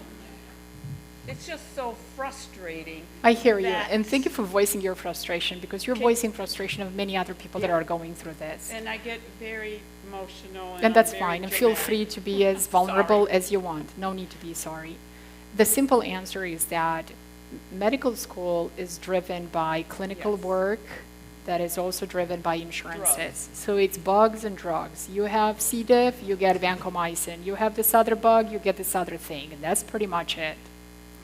it's just so frustrating. I hear you, that- and thank you for voicing your frustration, because you're voicing frustration of many other people that Yeah. are going through this. And I get very emotional. And I'm that's very fine, and feel dramatic. free to be as vulnerable Sorry. as you want. No need to be sorry. The simple answer is that medical school is driven by clinical Yes. work that is also driven by insurances. Drugs. So it's bugs and drugs. You have C. diff, you get vancomycin. You have this other bug, you get this other thing, and that's pretty much it.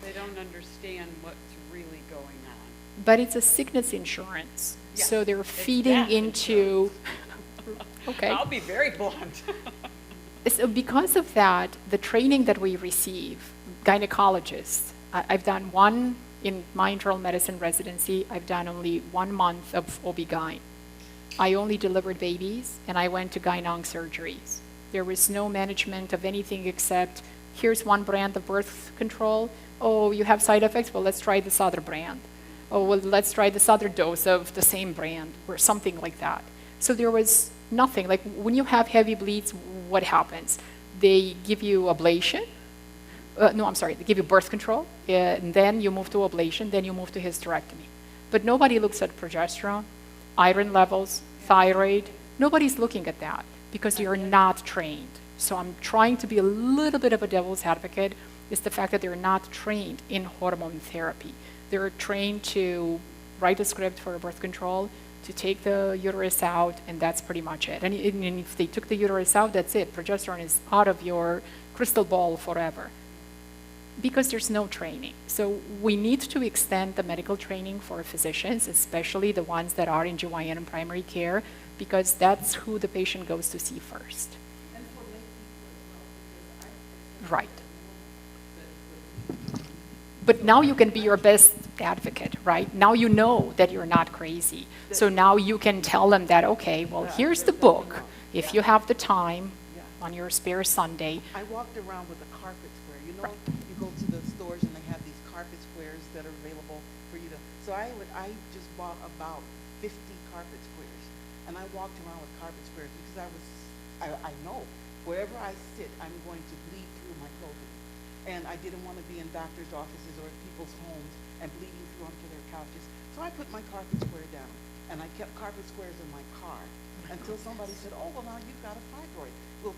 They don't understand what's really going on. But it's a sickness insurance. Yes, So they're it's feeding that into, okay. I'll be very blunt. So because of that, the training that we receive, gynecologists, I've done one in my internal medicine residency, I've done only 1 month of OB-GYN. I only delivered babies, and I went to gyn-onc surgeries. There was no management of anything except, here's one brand of birth control. Oh, you have side effects? Well, let's try this other brand. Oh, well, let's try this other dose of the same brand, or something like that. So there was nothing. Like, when you have heavy bleeds, what happens? They give you ablation. No, I'm sorry, they give you birth control, and then you move to ablation, then you move to hysterectomy. But nobody looks at progesterone, iron levels, thyroid. Nobody's looking at that because you're not trained. So I'm trying to be a little bit of a devil's advocate, is the fact that they're not trained in hormone therapy. They're trained to write a script for birth control, to take the uterus out, and that's pretty much it. And if they took the uterus out, that's it. Progesterone is out of your crystal ball forever, because there's no training. So we need to extend the medical training for physicians, especially the ones that are in GYN and primary care, because that's who the patient goes to see first. And for lay people as well, because Right. But now you can be your best advocate, right? Now you know that you're not crazy. So now you can tell them that, okay, well, here's the book. If you have the time on your spare Sunday, I walked around with a carpet square. You know, you go to the stores and they have these carpet squares that are available for you to. So I just bought about 50 carpet squares, and I walked around with carpet squares because I know wherever I sit, I'm going to bleed through my clothing, and I didn't want to be in doctors' offices or in people's homes and bleeding through onto their couches. So I put my carpet square down, and I kept carpet squares in my car until somebody said, "Oh, well, now you've got a fibroid. We'll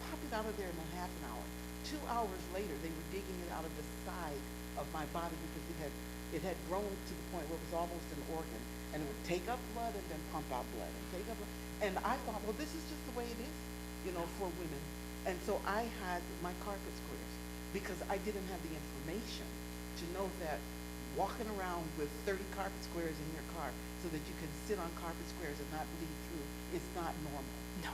pop it out of there in a half an hour." 2 hours later, they were digging it out of the side of my body because it had grown to the point where it was almost an organ, and it would take up blood and then pump out blood and take up blood. And I thought, well, this is just the way it is, you know, for women. And so I had my carpet squares because I didn't have the information to know that walking around with 30 carpet squares in your car so that you can sit on carpet squares and not bleed through is not normal. no.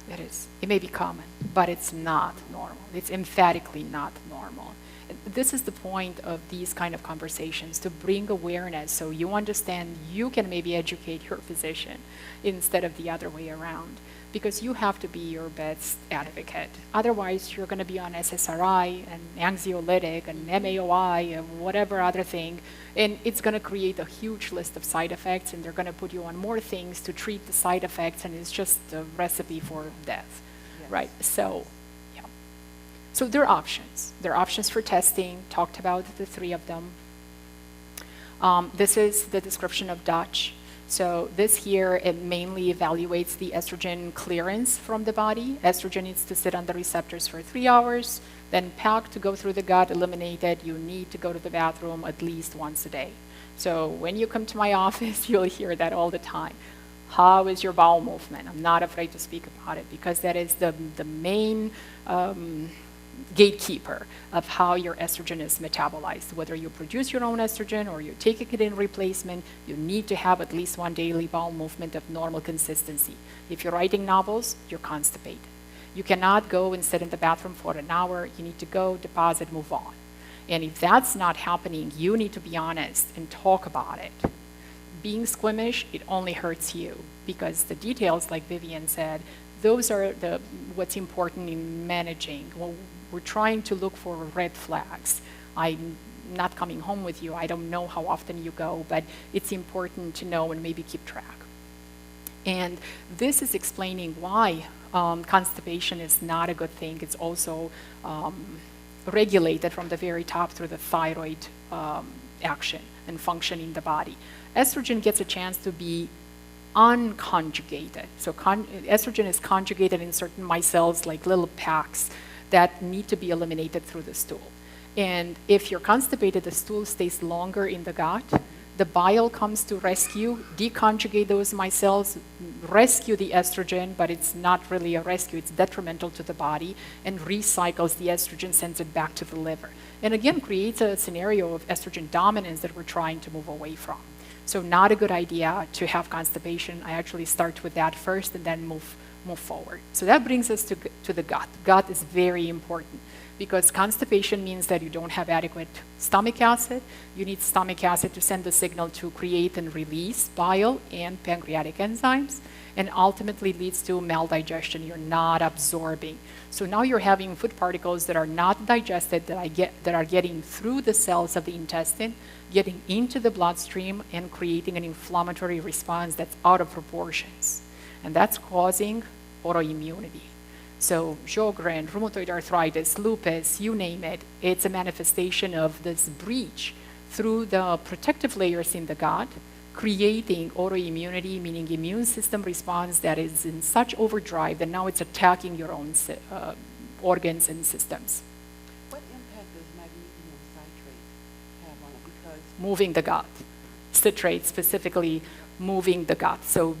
It is. It may be common, but it's not normal. It's emphatically not normal. This is the point of these kind of conversations, to bring awareness so you understand you can maybe educate your physician instead of the other way around, because you have to be your best advocate. Otherwise, you're going to be on SSRI and anxiolytic and MAOI and whatever other thing, and it's going to create a huge list of side effects, and they're going to put you on more things to treat the side effects, and it's just a recipe for death, Yes. right? So, yeah. So there are options. There are options for testing. Talked about the 3 of them. This is the description of Dutch. So this here, it mainly evaluates the estrogen clearance from the body. Estrogen needs to sit on the receptors for 3 hours, then pack to go through the gut, eliminate it. You need to go to the bathroom at least once a day. So when you come to my office, you'll hear that all the time. How is your bowel movement? I'm not afraid to speak about it because that is the main gatekeeper of how your estrogen is metabolized. Whether you produce your own estrogen or you take it in replacement, you need to have at least one daily bowel movement of normal consistency. If you're writing novels, you're constipated. You cannot go and sit in the bathroom for an hour. You need to go, deposit, move on. And if that's not happening, you need to be honest and talk about it. Being squeamish, it only hurts you, because the details, like Vivian said, those are what's important in managing. Well, we're trying to look for red flags. I'm not coming home with you. I don't know how often you go, but it's important to know and maybe keep track. And this is explaining why constipation is not a good thing. It's also regulated from the very top through the thyroid action and function in the body. Estrogen gets a chance to be unconjugated. So estrogen is conjugated in certain micelles, like little packs that need to be eliminated through the stool. And if you're constipated, the stool stays longer in the gut. The bile comes to rescue, deconjugate those micelles, rescue the estrogen, but it's not really a rescue, it's detrimental to the body, and recycles the estrogen, sends it back to the liver. And again, creates a scenario of estrogen dominance that we're trying to move away from. So not a good idea to have constipation. I actually start with that first and then move forward. So that brings us to the gut. Gut is very important, because constipation means that you don't have adequate stomach acid. You need stomach acid to send the signal to create and release bile and pancreatic enzymes, and ultimately leads to maldigestion. You're not absorbing. So now you're having food particles that are not digested, that are getting through the cells of the intestine, getting into the bloodstream, and creating an inflammatory response that's out of proportions. And that's causing autoimmunity. So Sjogren, rheumatoid arthritis, lupus, you name it, it's a manifestation of this breach through the protective layers in the gut, creating autoimmunity, meaning immune system response that is in such overdrive that now it's attacking your own organs and systems. What impact does magnesium citrate have on it? Because Moving the gut. Citrate specifically moving the gut, so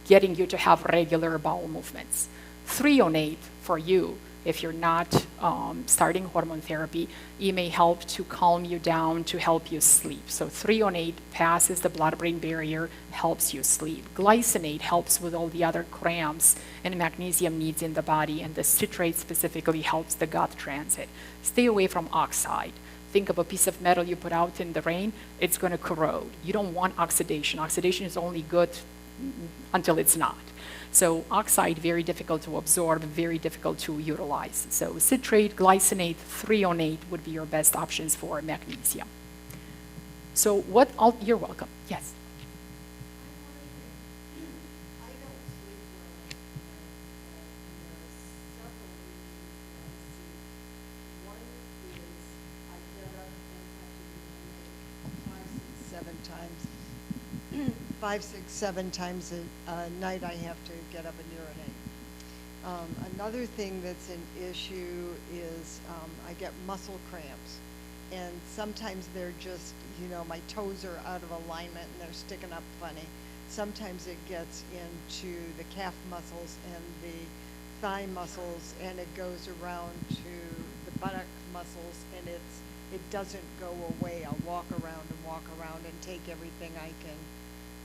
getting you to have regular bowel movements. Threonate for you, if you're not starting hormone therapy, it may help to calm you down, to help you sleep. So threonate passes the blood-brain barrier, helps you sleep. Glycinate helps with all the other cramps and magnesium needs in the body, and the citrate specifically helps the gut transit. Stay away from oxide. Think of a piece of metal you put out in the rain, it's going to corrode. You don't want oxidation. Oxidation is only good until it's not. So oxide, very difficult to absorb, very difficult to utilize. So citrate, glycinate, threonate would be your best options for magnesium. So you're welcome. Yes. I don't sleep well, and there's several reasons why I see. One is I get up and have to urinate 5, 6, 7 times a night. I have to get up and urinate. Another thing that's an issue is I get muscle cramps, and sometimes they're just, my toes are out of alignment and they're sticking up funny. Sometimes it gets into the calf muscles and the thigh muscles, and it goes around to the buttock muscles, and it doesn't go away. I'll walk around and take everything I can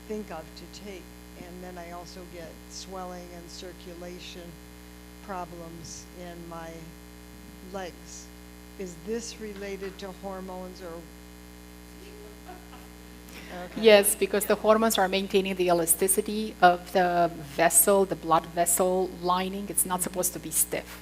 think of to take, and then I also get swelling and circulation problems in my legs. Is this related to hormones or? Okay. Yes, because the hormones are maintaining the elasticity of the vessel, the blood vessel lining. It's not supposed to be stiff.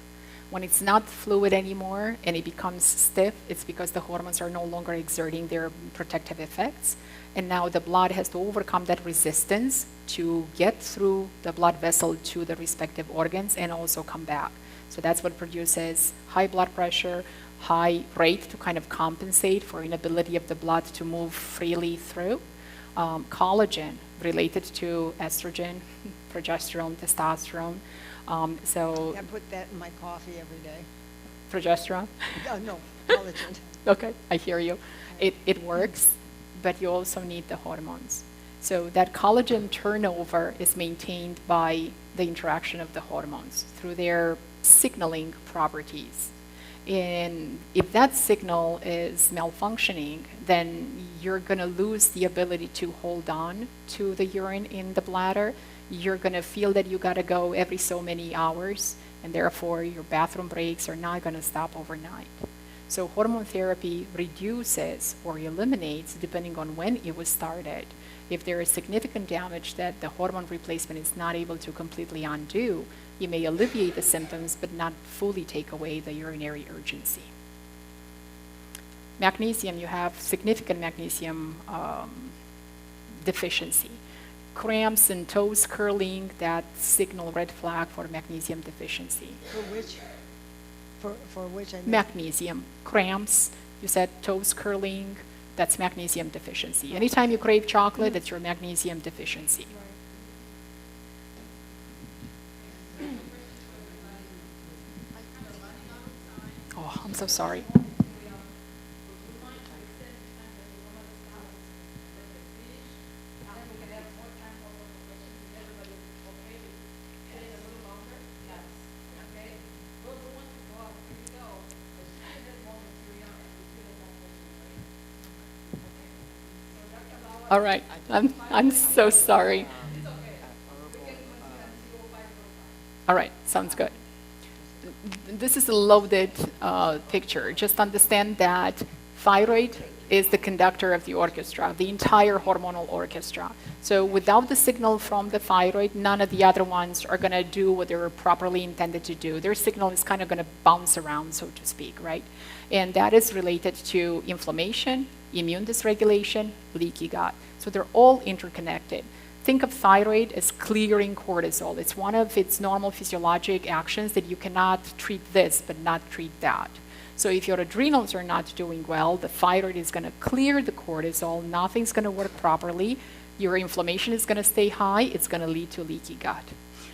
When it's not fluid anymore and it becomes stiff, it's because the hormones are no longer exerting their protective effects. And now the blood has to overcome that resistance to get through the blood vessel to the respective organs and also come back. So that's what produces high blood pressure, high rate to kind of compensate for inability of the blood to move freely through. Collagen related to estrogen, progesterone, testosterone. I put that in my coffee every day. Progesterone? No, collagen. Okay, I hear you. It works, but you also need the hormones. So that collagen turnover is maintained by the interaction of the hormones through their signaling properties. And if that signal is malfunctioning, then you're going to lose the ability to hold on to the urine in the bladder. You're going to feel that you got to go every so many hours, and therefore your bathroom breaks are not going to stop overnight. So hormone therapy reduces or eliminates, depending on when it was started. If there is significant damage that the hormone replacement is not able to completely undo, it may alleviate the symptoms but not fully take away the urinary urgency. Magnesium, you have significant magnesium deficiency. Cramps and toes curling, that signal red flag for magnesium deficiency. For which? For which I missed? Magnesium, cramps, you said toes curling, that's magnesium deficiency. Anytime you crave chocolate, that's your magnesium deficiency. Oh, I'm so sorry. All right, I'm so sorry. All right, sounds good. This is a loaded picture. Just understand that thyroid is the conductor of the orchestra, the entire hormonal orchestra. So without the signal from the thyroid, none of the other ones are going to do what they're properly intended to do. Their signal is kind of going to bounce around, so to speak, right? And that is related to inflammation, immune dysregulation, leaky gut. So they're all interconnected. Think of thyroid as clearing cortisol. It's one of its normal physiologic actions that you cannot treat this but not treat that. So if your adrenals are not doing well, the thyroid is going to clear the cortisol, nothing's going to work properly, your inflammation is going to stay high, it's going to lead to leaky gut.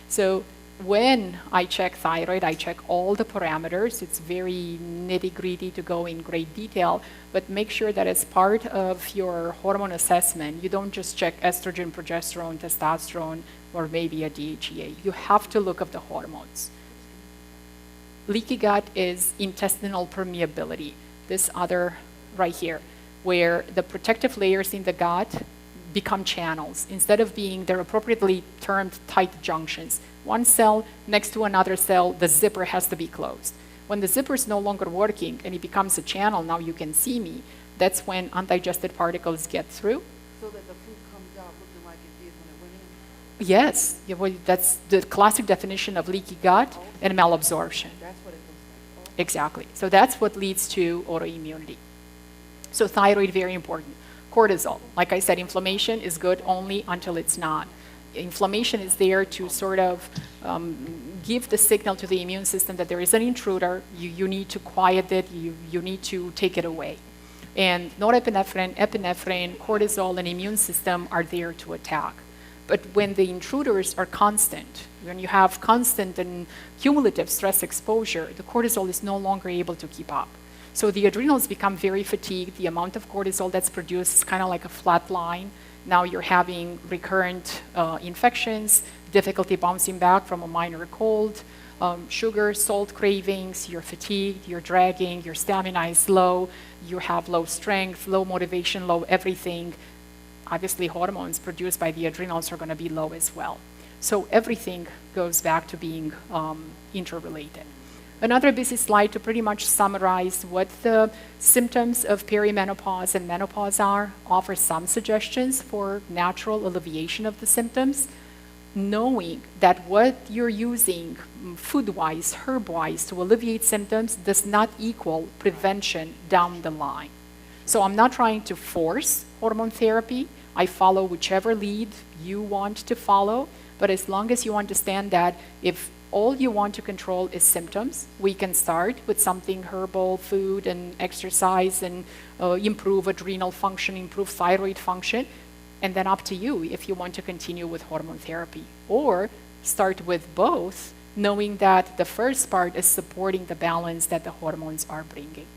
So when I check thyroid, I check all the parameters. It's very nitty-gritty to go in great detail, but make sure that as part of your hormone assessment, you don't just check estrogen, progesterone, testosterone, or maybe a DHEA. You have to look at the hormones. Leaky gut is intestinal permeability, this other right here, where the protective layers in the gut become channels. Instead of being, they're appropriately termed tight junctions. One cell next to another cell, the zipper has to be closed. When the zipper is no longer working and it becomes a channel, now you can see me, that's when undigested particles get through. So that the food comes out looking like it did when it went in? Yes, that's the classic definition of leaky gut and malabsorption. That's what it looks like. Exactly. So that's what leads to autoimmunity. So thyroid, very important. Cortisol, like I said, inflammation is good only until it's not. Inflammation is there to sort of give the signal to the immune system that there is an intruder, you need to quiet it, you need to take it away. And norepinephrine, epinephrine, cortisol, and immune system are there to attack. But when the intruders are constant, when you have constant and cumulative stress exposure, the cortisol is no longer able to keep up. So the adrenals become very fatigued. The amount of cortisol that's produced is kind of like a flat line. Now you're having recurrent infections, difficulty bouncing back from a minor cold, sugar, salt cravings, you're fatigued, you're dragging, your stamina is low, you have low strength, low motivation, low everything. Obviously, hormones produced by the adrenals are going to be low as well. So everything goes back to being interrelated. Another busy slide to pretty much summarize what the symptoms of perimenopause and menopause are, offer some suggestions for natural alleviation of the symptoms, knowing that what you're using food-wise, herb-wise to alleviate symptoms does not equal prevention down the line. So I'm not trying to force hormone therapy. I follow whichever lead you want to follow, but as long as you understand that if all you want to control is symptoms, we can start with something herbal, food and exercise, and improve adrenal function, improve thyroid function, and then up to you if you want to continue with hormone therapy. Or start with both, knowing that the first part is supporting the balance that the hormones are bringing.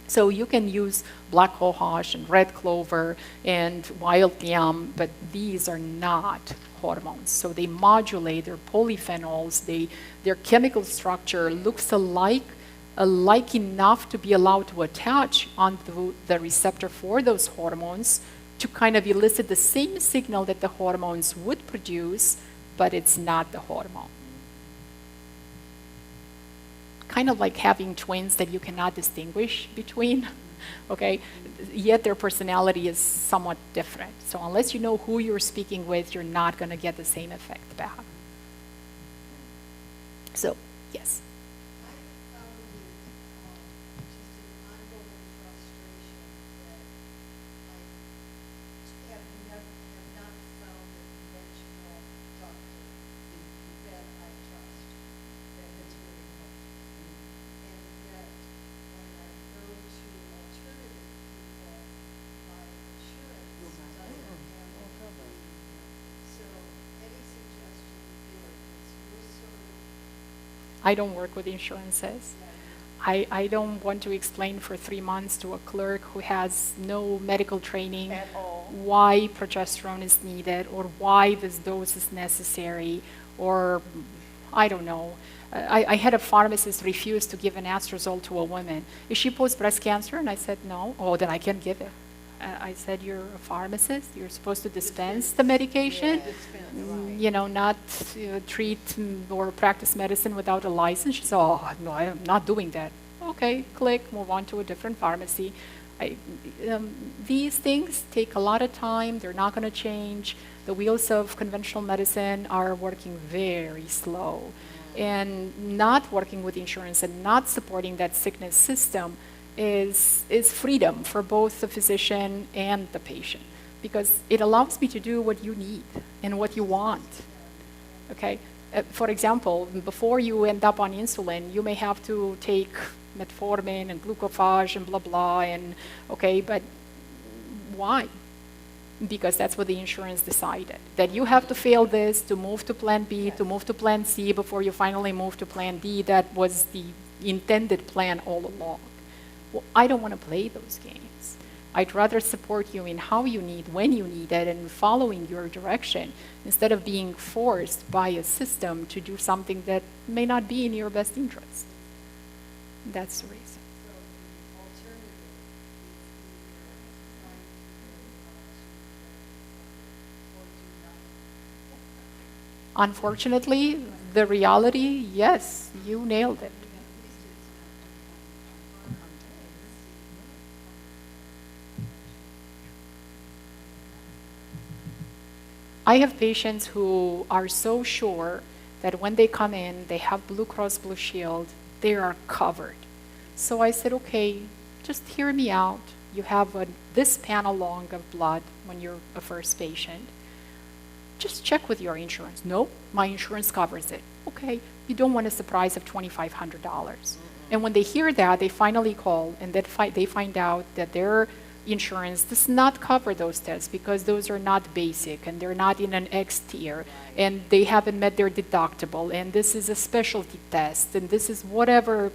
So you can use black cohosh and red clover and wild yam, but these are not hormones. So they modulate their polyphenols, their chemical structure looks alike, like enough to be allowed to attach onto the receptor for those hormones to kind of elicit the same signal that the hormones would produce, but it's not the hormone. Kind of like having twins that you cannot distinguish between, okay? Yet their personality is somewhat different. So unless you know who you're speaking with, you're not going to get the same effect back. So, yes. I found it just an ongoing frustration that I have not found a conventional doctor that I trust, that has really helped me. And that when I go to alternative people, my insurance doesn't handle it. So any suggestion there, because you're sort of I don't work with insurances. I don't want to explain for 3 months to a clerk who has no medical training At all. why progesterone is needed or why this dose is necessary, or I don't know. I had a pharmacist refuse to give an anastrozole to a woman. Is she post breast cancer? And I said no. Oh, then I can give it. I said, you're a pharmacist. You're supposed to dispense the medication. You know, not treat or practice medicine without a license. She said, oh, no, I'm not doing that. Okay, click, move on to a different pharmacy. These things take a lot of time. They're not going to change. The wheels of conventional medicine are working very slow. And not working with insurance and not supporting that sickness system is freedom for both the physician and the patient, because it allows me to do what you need and what you want. Okay? For example, before you end up on insulin, you may have to take metformin and glucophage and blah blah, and okay, but why? Because that's what the insurance decided, that you have to fail this to move to plan B, to move to plan C before you finally move to plan D. That was the intended plan all along. Well, I don't want to play those games. I'd rather support you in how you need, when you need it, and following your direction, instead of being forced by a system to do something that may not be in your best interest. That's the reason. So the alternative is either find or do nothing. Unfortunately, the reality, yes, you nailed it. I have patients who are so sure that when they come in, they have Blue Cross Blue Shield, they are covered. So I said, okay, just hear me out. You have this panel long of blood when you're a first patient. Just check with your insurance. Nope, my insurance covers it. Okay, you don't want a surprise of $2,500. And when they hear that, they finally call and they find out that their insurance does not cover those tests because those are not basic and they're not in an X tier and they haven't met their deductible and this is a specialty test and this is whatever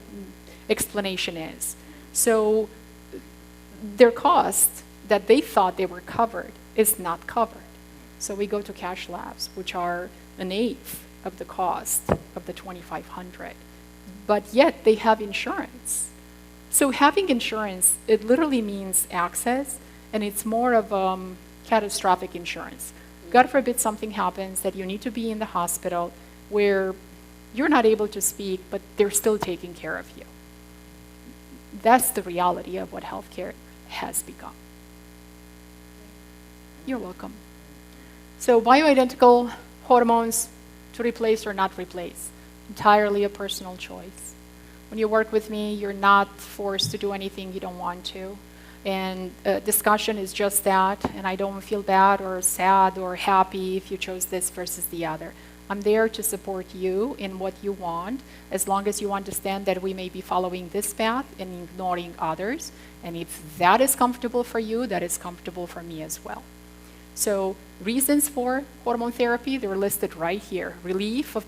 explanation is. So their cost that they thought they were covered is not covered. So we go to cash labs, which are 1/8 of the cost of the $2,500, but yet they have insurance. So having insurance, it literally means access, and it's more of catastrophic insurance. God forbid something happens that you need to be in the hospital where you're not able to speak, but they're still taking care of you. That's the reality of what healthcare has become. You're welcome. So bioidentical hormones to replace or not replace, entirely a personal choice. When you work with me, you're not forced to do anything you don't want to. And discussion is just that, and I don't feel bad or sad or happy if you chose this versus the other. I'm there to support you in what you want, as long as you understand that we may be following this path and ignoring others. And if that is comfortable for you, that is comfortable for me as well. So reasons for hormone therapy, they're listed right here. Relief of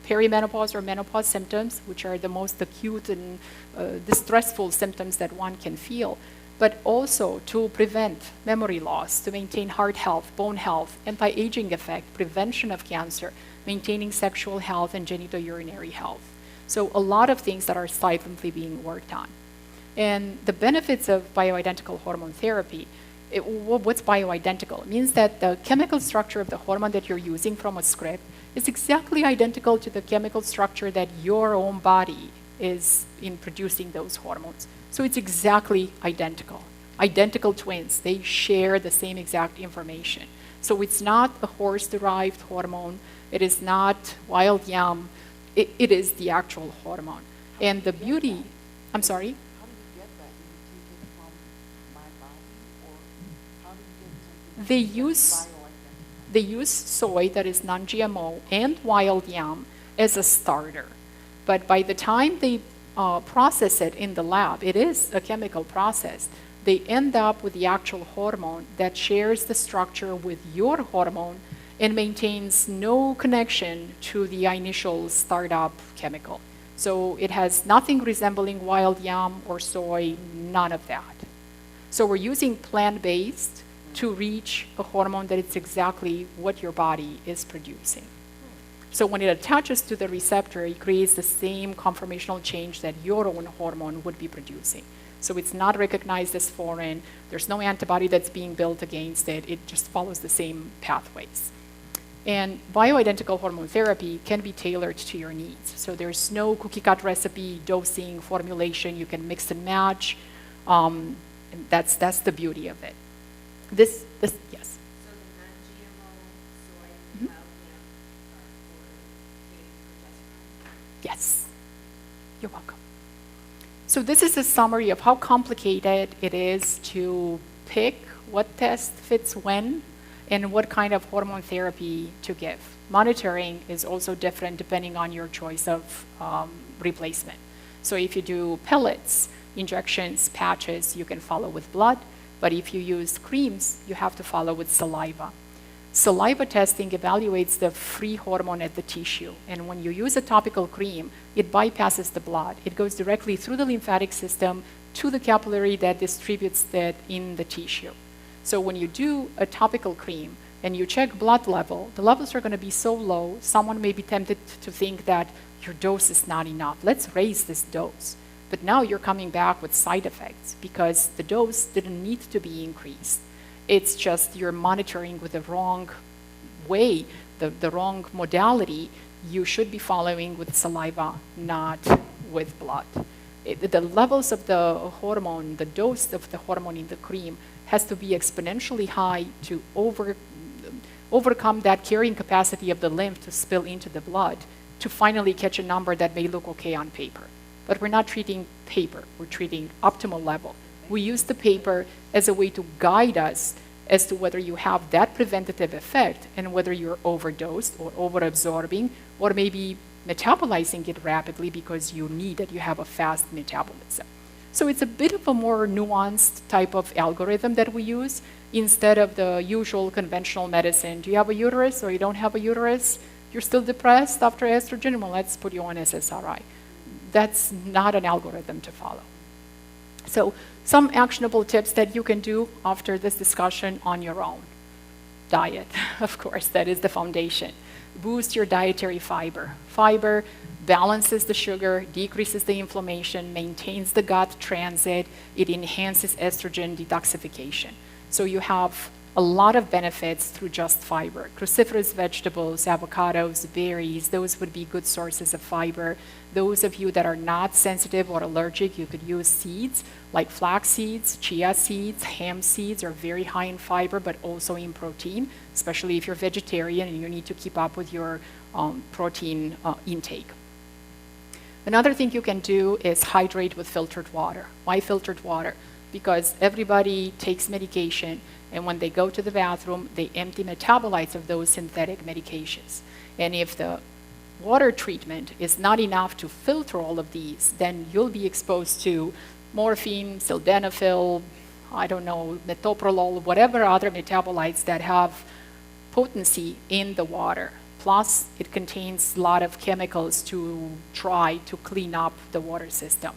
perimenopause or menopause symptoms, which are the most acute and distressful symptoms that one can feel, but also to prevent memory loss, to maintain heart health, bone health, anti-aging effect, prevention of cancer, maintaining sexual health and genitourinary health. So a lot of things that are silently being worked on. And the benefits of bioidentical hormone therapy, what's bioidentical? It means that the chemical structure of the hormone that you're using from a script is exactly identical to the chemical structure that your own body is in producing those hormones. So it's exactly identical. Identical twins, they share the same exact information. So it's not a horse-derived hormone, it is not wild yam, it is the actual hormone. And the beauty, I'm sorry? How do you get that? Do you take it from my body, or how do you get something They that's use, bioidentical? they use soy that is non-GMO and wild yam as a starter. But by the time they process it in the lab, it is a chemical process. They end up with the actual hormone that shares the structure with your hormone and maintains no connection to the initial startup chemical. So it has nothing resembling wild yam or soy, none of that. So we're using plant-based to reach a hormone that is exactly what your body is producing. So when it attaches to the receptor, it creates the same conformational change that your own hormone would be producing. So it's not recognized as foreign. There's no antibody that's being built against it. It just follows the same pathways. And bioidentical hormone therapy can be tailored to your needs. So there's no cookie-cut recipe, dosing, formulation. You can mix and match. And that's the beauty of it. This yes. So the non-GMO soy and wild yam are for getting progesterone? Yes. You're welcome. So this is a summary of how complicated it is to pick what test fits when and what kind of hormone therapy to give. Monitoring is also different depending on your choice of replacement. So if you do pellets, injections, patches, you can follow with blood. But if you use creams, you have to follow with saliva. Saliva testing evaluates the free hormone at the tissue. And when you use a topical cream, it bypasses the blood. It goes directly through the lymphatic system to the capillary that distributes that in the tissue. So when you do a topical cream and you check blood level, the levels are going to be so low, someone may be tempted to think that your dose is not enough. Let's raise this dose. But now you're coming back with side effects because the dose didn't need to be increased. It's just you're monitoring with the wrong way, the wrong modality. You should be following with saliva, not with blood. The levels of the hormone, the dose of the hormone in the cream has to be exponentially high to overcome that carrying capacity of the lymph to spill into the blood to finally catch a number that may look okay on paper. But we're not treating paper, we're treating optimal level. We use the paper as a way to guide us as to whether you have that preventative effect and whether you're overdosed or overabsorbing or maybe metabolizing it rapidly because you need it, you have a fast metabolism. So it's a bit of a more nuanced type of algorithm that we use instead of the usual conventional medicine. Do you have a uterus or you don't have a uterus? You're still depressed after estrogen? Well, let's put you on SSRI. That's not an algorithm to follow. So some actionable tips that you can do after this discussion on your own. Diet, of course, that is the foundation. Boost your dietary fiber. Fiber balances the sugar, decreases the inflammation, maintains the gut transit, it enhances estrogen detoxification. So you have a lot of benefits through just fiber. Cruciferous vegetables, avocados, berries, those would be good sources of fiber. Those of you that are not sensitive or allergic, you could use seeds like flax seeds, chia seeds, hemp seeds are very high in fiber, but also in protein, especially if you're vegetarian and you need to keep up with your protein intake. Another thing you can do is hydrate with filtered water. Why filtered water? Because everybody takes medication, and when they go to the bathroom, they empty metabolites of those synthetic medications. And if the water treatment is not enough to filter all of these, then you'll be exposed to morphine, sildenafil, I don't know, metoprolol, whatever other metabolites that have potency in the water. Plus, it contains a lot of chemicals to try to clean up the water system.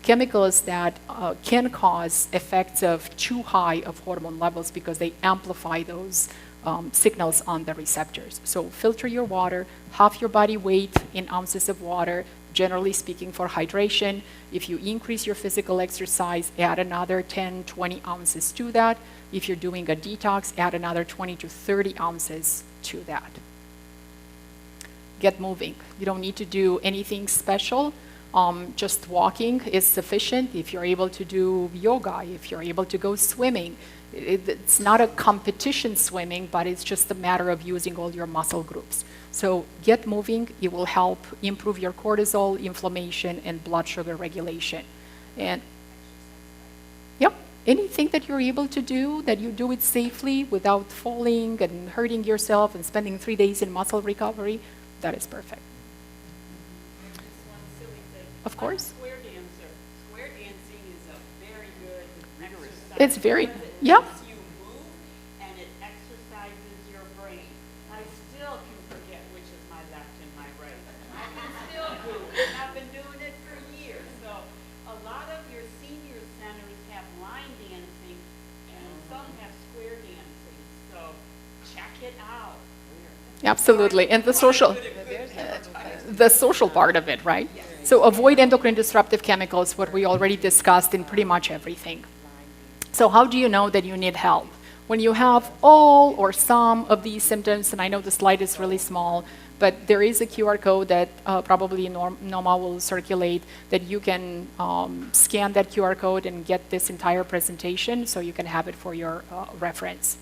Chemicals that can cause effects of too high of hormone levels because they amplify those signals on the receptors. So filter your water, half your body weight in ounces of water, generally speaking, for hydration. If you increase your physical exercise, add another 10, 20 ounces to that. If you're doing a detox, add another 20 to 30 ounces to that. Get moving. You don't need to do anything special. Just walking is sufficient. If you're able to do yoga, if you're able to go swimming, it's not a competition swimming, but it's just a matter of using all your muscle groups. So get moving. It will help improve your cortisol, inflammation, and blood sugar regulation. And yep, anything that you're able to do, that you do it safely without falling and hurting yourself and spending 3 days in muscle recovery, that is perfect. Just one silly thing. Of course. I'm a square dancer. Square dancing is a very good exercise. It's very, because it yeah. makes you move and it exercises your brain. I still can forget which is my left and my right. I can still do it. I've been doing it for years. So a lot of your senior centers have line dancing and some have square dancing. So check it out. Absolutely. And the social part of it, right? So avoid endocrine disruptive chemicals, what we already discussed in pretty much everything. So how do you know that you need help? When you have all or some of these symptoms, and I know the slide is really small, but there is a QR code that probably Noma will circulate, that you can scan that QR code and get this entire presentation so you can have it for your reference.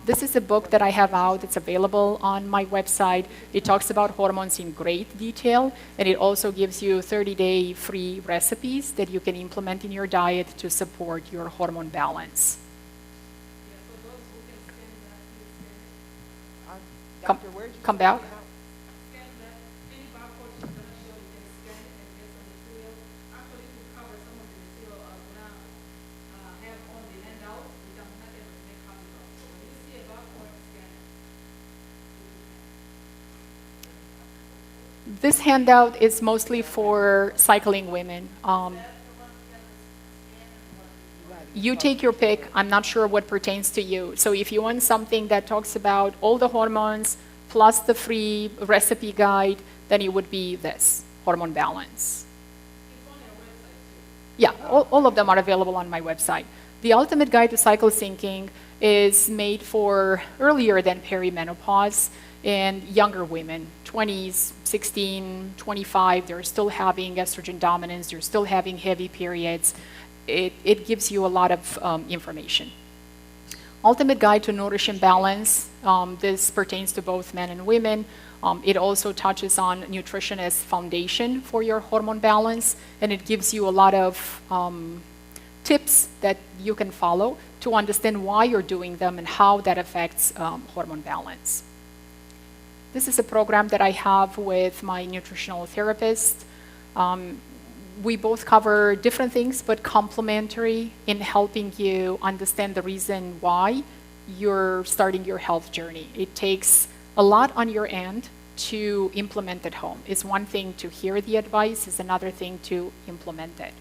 This is a book that I have out. It's available on my website. It talks about hormones in great detail, and it also gives you 30-day free recipes that you can implement in your diet to support your hormone balance. Yeah, for those who can scan that, please scan it. Come, Doctor, where'd you come say back. Scan that. Any barcode she's gonna show, you can scan it and get some material. Actually, to cover some of the material I was gonna have on the handout, which I'm not able to make copies of. So when you see a barcode, scan it. This handout is mostly for cycling women. You take your pick. I'm not sure what pertains to you. So if you want something that talks about all the hormones plus the free recipe guide, then it would be this, hormone balance. It's on your website too. Yeah, all of them are available on my website. The Ultimate Guide to Cycle Syncing is made for earlier than perimenopause and younger women, 20s, 16, 25, they're still having estrogen dominance, they're still having heavy periods. It gives you a lot of information. Ultimate Guide to Nourish and Balance, this pertains to both men and women. It also touches on nutrition as foundation for your hormone balance, and it gives you a lot of tips that you can follow to understand why you're doing them and how that affects hormone balance. This is a program that I have with my nutritional therapist. We both cover different things, but complementary in helping you understand the reason why you're starting your health journey. It takes a lot on your end to implement at home. It's one thing to hear the advice, it's another thing to implement it.